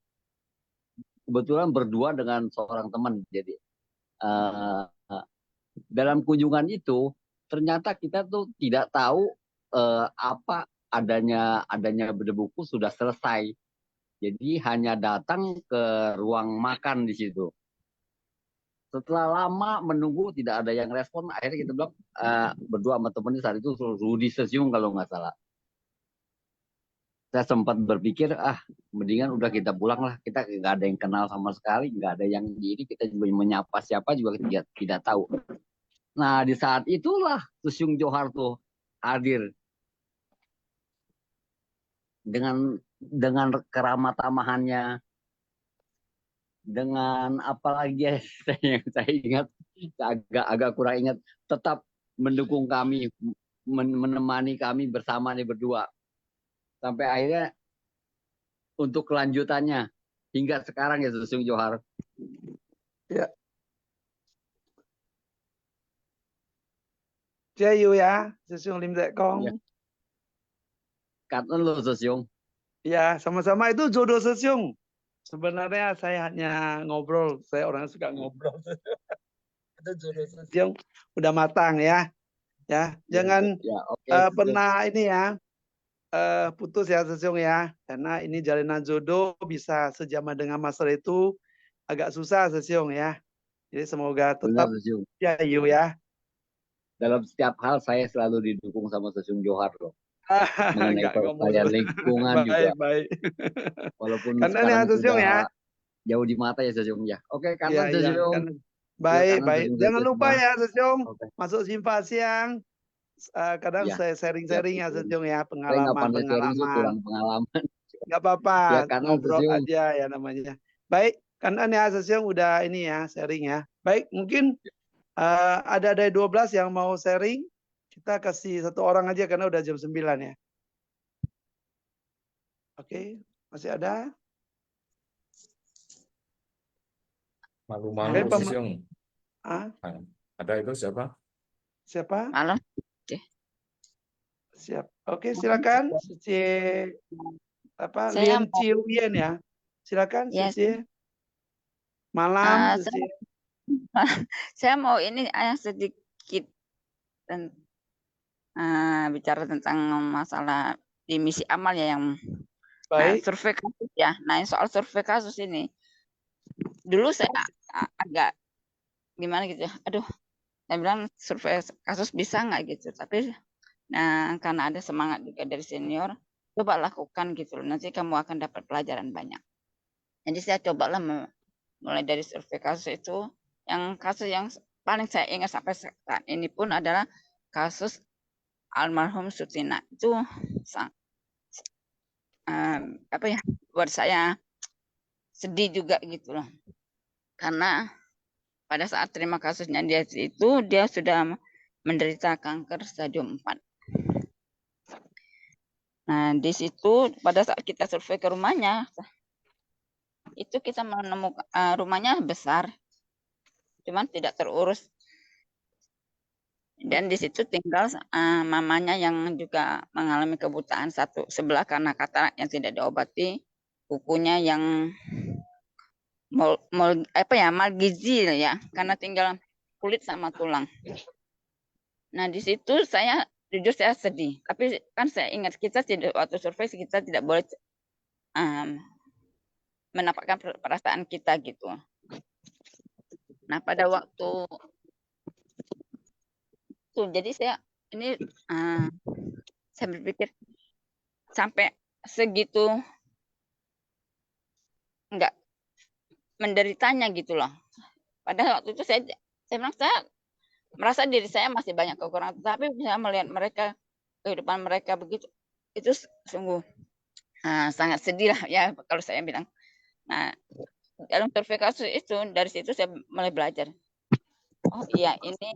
kebetulan berdua dengan seorang teman. Jadi dalam kunjungan itu ternyata kita tuh tidak tahu apa adanya buku sudah selesai. Jadi hanya datang ke ruang makan di situ. Setelah lama menunggu tidak ada yang respon, akhirnya kita bilang berdua sama temennya saat itu Rudi Sisyong kalau nggak salah. Saya sempat berpikir, mendingan udah kita pulang lah. Kita nggak ada yang kenal sama sekali, nggak ada yang diri, kita juga menyapa siapa juga tidak tahu. Nah, di saat itulah Sisyong Johar tuh hadir dengan keramat tamahannya, dengan apalagi yang saya ingat, agak kurang ingat, tetap mendukung kami, menemani kami bersama nih berdua. Sampai akhirnya untuk kelanjutannya hingga sekarang ya Sisyong Johar. Ya. Jayu ya, Sisyong Lim Tae Kong. Ya. Katen lo Sisyong. Ya, sama-sama itu jodoh Sisyong. Sebenarnya saya hanya ngobrol, saya orang suka ngobrol. Itu jodoh Sisyong udah matang ya. Ya, jangan pernah ini ya. Putus ya Sisyong ya, karena ini jalinan jodoh bisa sejaman dengan master itu agak susah Sisyong ya. Jadi semoga tetap jayu ya. Dalam setiap hal saya selalu didukung sama Sisyong Johar loh. Mengenai pelestarian lingkungan juga. Baik. Walaupun karena sekarang Sisyong ya jauh di mata ya Sisyong ya. Oke, karena Sisyong. Baik. Jangan lupa ya Sisyong masuk Sinpasyang. kadang Ya, saya ya sharing-sharing ya betul. Sejong ya, Saya nggak pandai sharing sih, kurang pengalaman-pengalaman. pengalaman. Nggak apa-apa, Ya karena ngobrol Sesiung, aja ya namanya. Baik, kan ya Sejong udah ini ya sharing ya. Baik, mungkin ada dari 12 yang mau sharing. Kita kasih satu orang aja karena udah jam 9 ya. Oke, masih ada? Malu-malu Oke, Sisyong. Ah, Ada itu siapa? siapa? Malam. Siap. Oke, silakan. Suci apa? Saya Lien mau Ciuyen ya. Silakan ya Suci. Malam saya, Suci. saya mau ini sedikit bicara tentang masalah di misi amal ya yang Baik. survei kasus ya. Nah, soal survei kasus ini dulu saya agak gimana gitu ya. Aduh, saya bilang survei kasus bisa nggak gitu. Tapi karena ada semangat juga dari senior, coba lakukan gitu loh. Nanti kamu akan dapat pelajaran banyak. Jadi saya cobalah mulai dari survei kasus itu. Yang kasus yang paling saya ingat sampai saat ini pun adalah kasus almarhum Sutina. Itu apa ya, buat saya sedih juga gitu loh. Karena pada saat terima kasusnya dia sudah menderita kanker stadium 4. Nah, di situ pada saat kita survei ke rumahnya, itu kita menemukan rumahnya besar, cuman tidak terurus. Dan di situ tinggal mamanya yang juga mengalami kebutaan satu sebelah karena katarak yang tidak diobati, kukunya yang malgizi ya, karena tinggal kulit sama tulang. Nah, di situ jujur saya sedih. Tapi kan saya ingat waktu survei kita tidak boleh menampakkan perasaan kita gitu. Nah, pada waktu itu jadi saya berpikir sampai segitu enggak menderitanya gitu loh. Pada waktu itu saya bilang saya merasa diri saya masih banyak kekurangan, tapi saya melihat mereka, kehidupan mereka begitu, itu sungguh sangat sedih lah ya kalau saya bilang. Nah, dalam survei kasus itu, dari situ saya mulai belajar. Oh iya, ini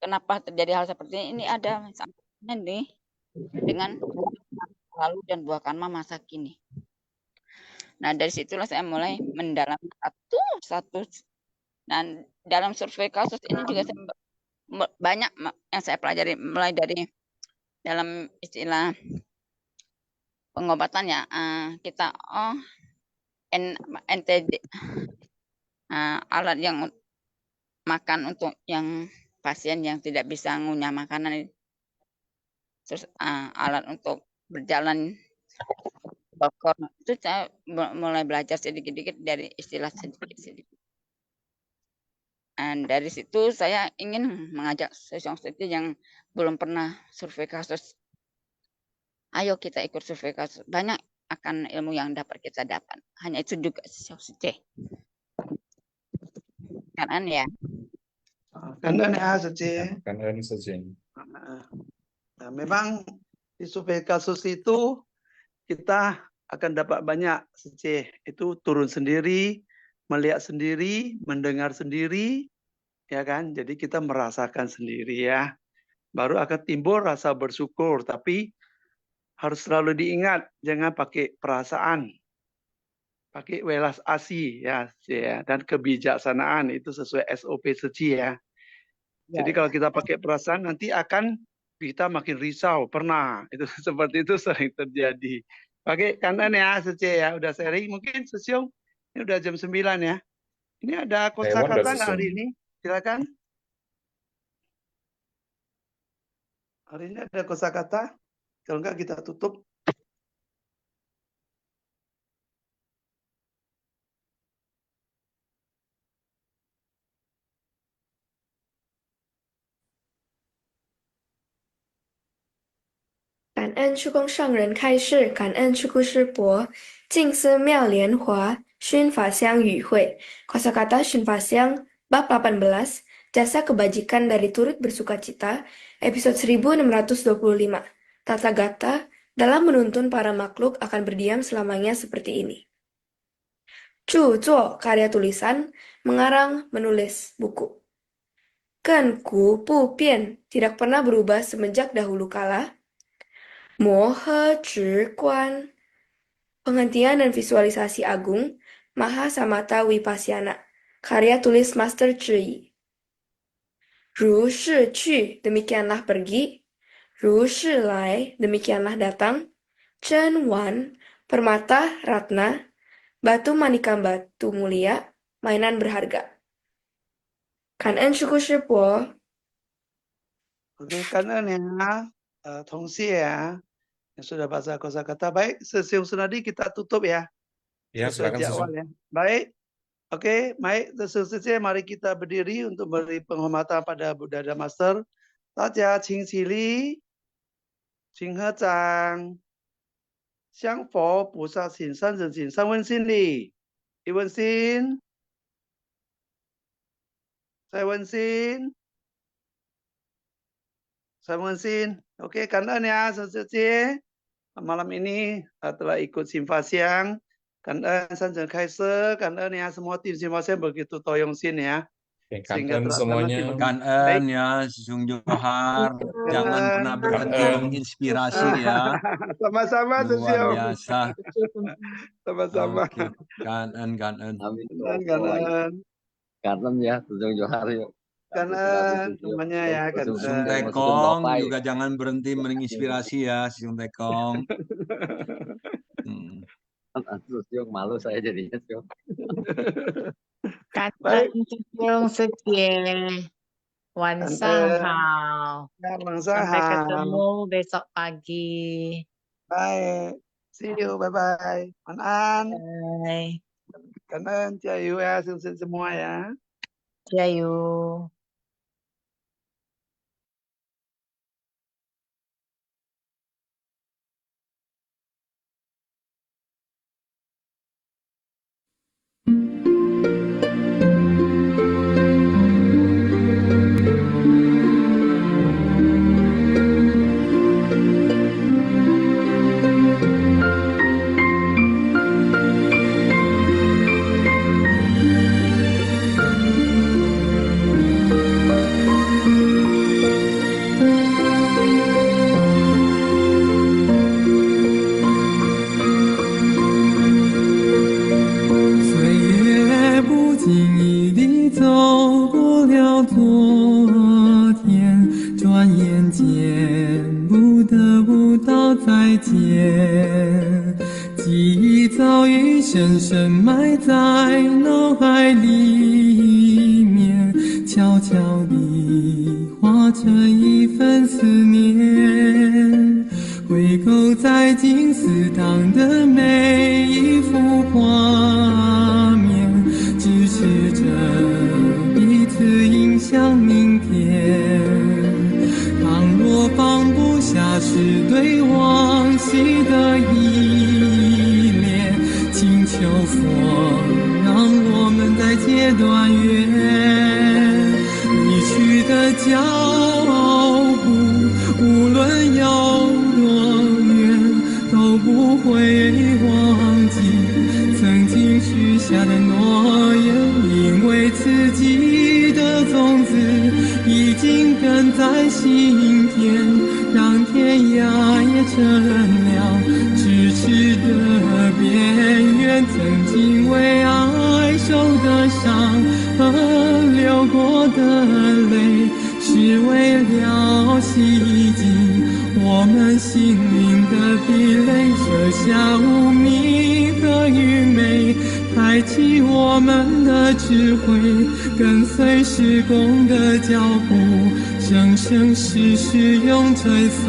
kenapa terjadi hal seperti ini, ada sambungannya nih dengan lalu dan buah karma masa kini. Nah, dari situlah saya mulai mendalami satu. Dan dalam survei kasus ini juga saya banyak yang saya pelajari, mulai dari dalam istilah pengobatan ya, kita NTD, alat yang makan untuk yang pasien yang tidak bisa ngunyah makanan, terus alat untuk berjalan bakor, itu saya mulai belajar sedikit-sedikit dari istilah sedikit-sedikit. Dan dari situ saya ingin mengajak Sesiong City yang belum pernah survei kasus. Ayo kita ikut survei kasus. Banyak akan ilmu yang dapat kita dapat. Hanya itu juga Sesiong City. Kanan ya. Kanan ya Suci. Kanan Suci. Nah, memang di survei kasus itu kita akan dapat banyak Suci. Itu turun sendiri, melihat sendiri, mendengar sendiri, ya kan? Jadi kita merasakan sendiri ya. Baru akan timbul rasa bersyukur, tapi harus selalu diingat, jangan pakai perasaan. Pakai welas asih ya, dan kebijaksanaan itu sesuai SOP Seci ya. Jadi kalau kita pakai perasaan nanti akan kita makin risau. Pernah itu seperti itu sering terjadi. Pakai kanan ya Seci ya, udah sharing mungkin Sesiong. Ini udah jam 9 ya. Ini ada kosakata nggak hari ini? Silakan. Hari ini ada kosakata. Kalau enggak kita tutup. Cảm ơn Sư Công Song Rần khai示，感恩出库师伯，静思妙莲华，熏法香与会，Kosakata 熏法香 bab 18, Jasa Kebajikan dari Turut Bersukacita, episode 1625. Tathagata dalam menuntun para makhluk akan berdiam selamanya seperti ini. Chu Zuo, karya tulisan, mengarang, menulis, buku. Ken Ku Bu Bian, tidak pernah berubah semenjak dahulu kala. Mo He Zhi Guan, penghentian dan visualisasi agung, Maha Samata Vipassana, karya tulis Master Zhi. Ru shi qu, demikianlah pergi. Ru shi lai, demikianlah datang. Chen wan, permata, ratna. Batu manikam batu mulia, mainan berharga. Kanan syukur syukur. Oke, kanan ya, Tongsi ya, yang sudah bahasa kosakata. Baik, sesiung senadi kita tutup ya. Ya, silakan Jadwal ya. Baik. Oke, baik. Sesuai mari kita berdiri untuk beri penghormatan pada Buddha dan Master. Daja Qing Qili, Qing He Zhang, Xiang Fo, Busa Xin, San Ren Xin, San Wen Xin Li, Yi Wen Xin, Sai Wen Xin, San Wen Xin. Oke, kanan ya, sesuai. Malam ini telah ikut Simpasiang. Karena Sanjang Kaiser, karena ya semua tim Simpasiang begitu toyong sin ya. Sehingga semuanya. Kanan ya, Sung Johar. Jangan pernah berhenti menginspirasi ya. Sama-sama, luar biasa. Sama-sama. Kanan. Kanan ya, Sung Johar yuk. Kanan semuanya ya. Sung Tekong juga jangan berhenti menginspirasi ya, Sung Tekong. Terus Yung malu saya jadinya Yung. Kata Yung Setie, Wan Sang Hao. Sampai ketemu besok pagi. Bye. See you. Bye-bye. An. Bye. Kanan, Ciayu ya, semua ya. Ciayu.深深埋在脑海里面，悄悄地化成一份思念，回勾在金丝堂的每一幅画面，支持着彼此影响明天。倘若放不下是对往昔的依恋，请求佛让我们在阶段缘，离去的脚步无论有多远，都不会忘记曾经许下的诺言，因为自己的种子已经根在心田，让天涯也成了咫尺的边缘。曾经为爱受的伤和流过的泪，是为了洗净我们心灵的壁垒，舍下无名和愚昧，开启我们的智慧，跟随时空的脚步，生生世世永追随。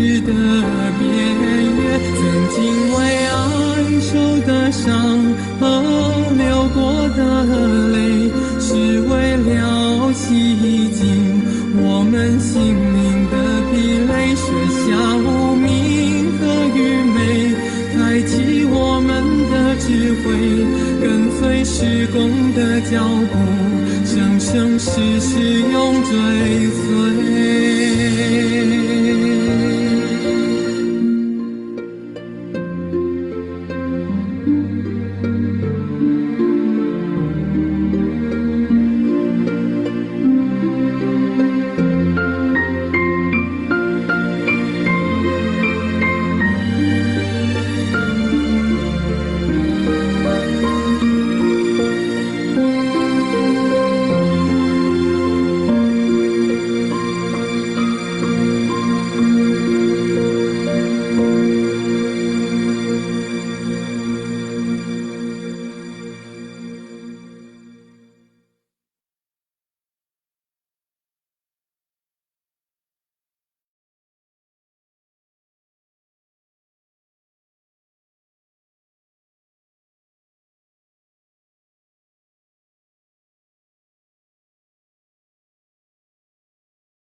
世的边缘，曾经为爱受的伤和流过的泪，是为了洗净我们心灵的疲累，舍下无名和愚昧，开启我们的智慧，跟随时光的脚步，生生世世永追随。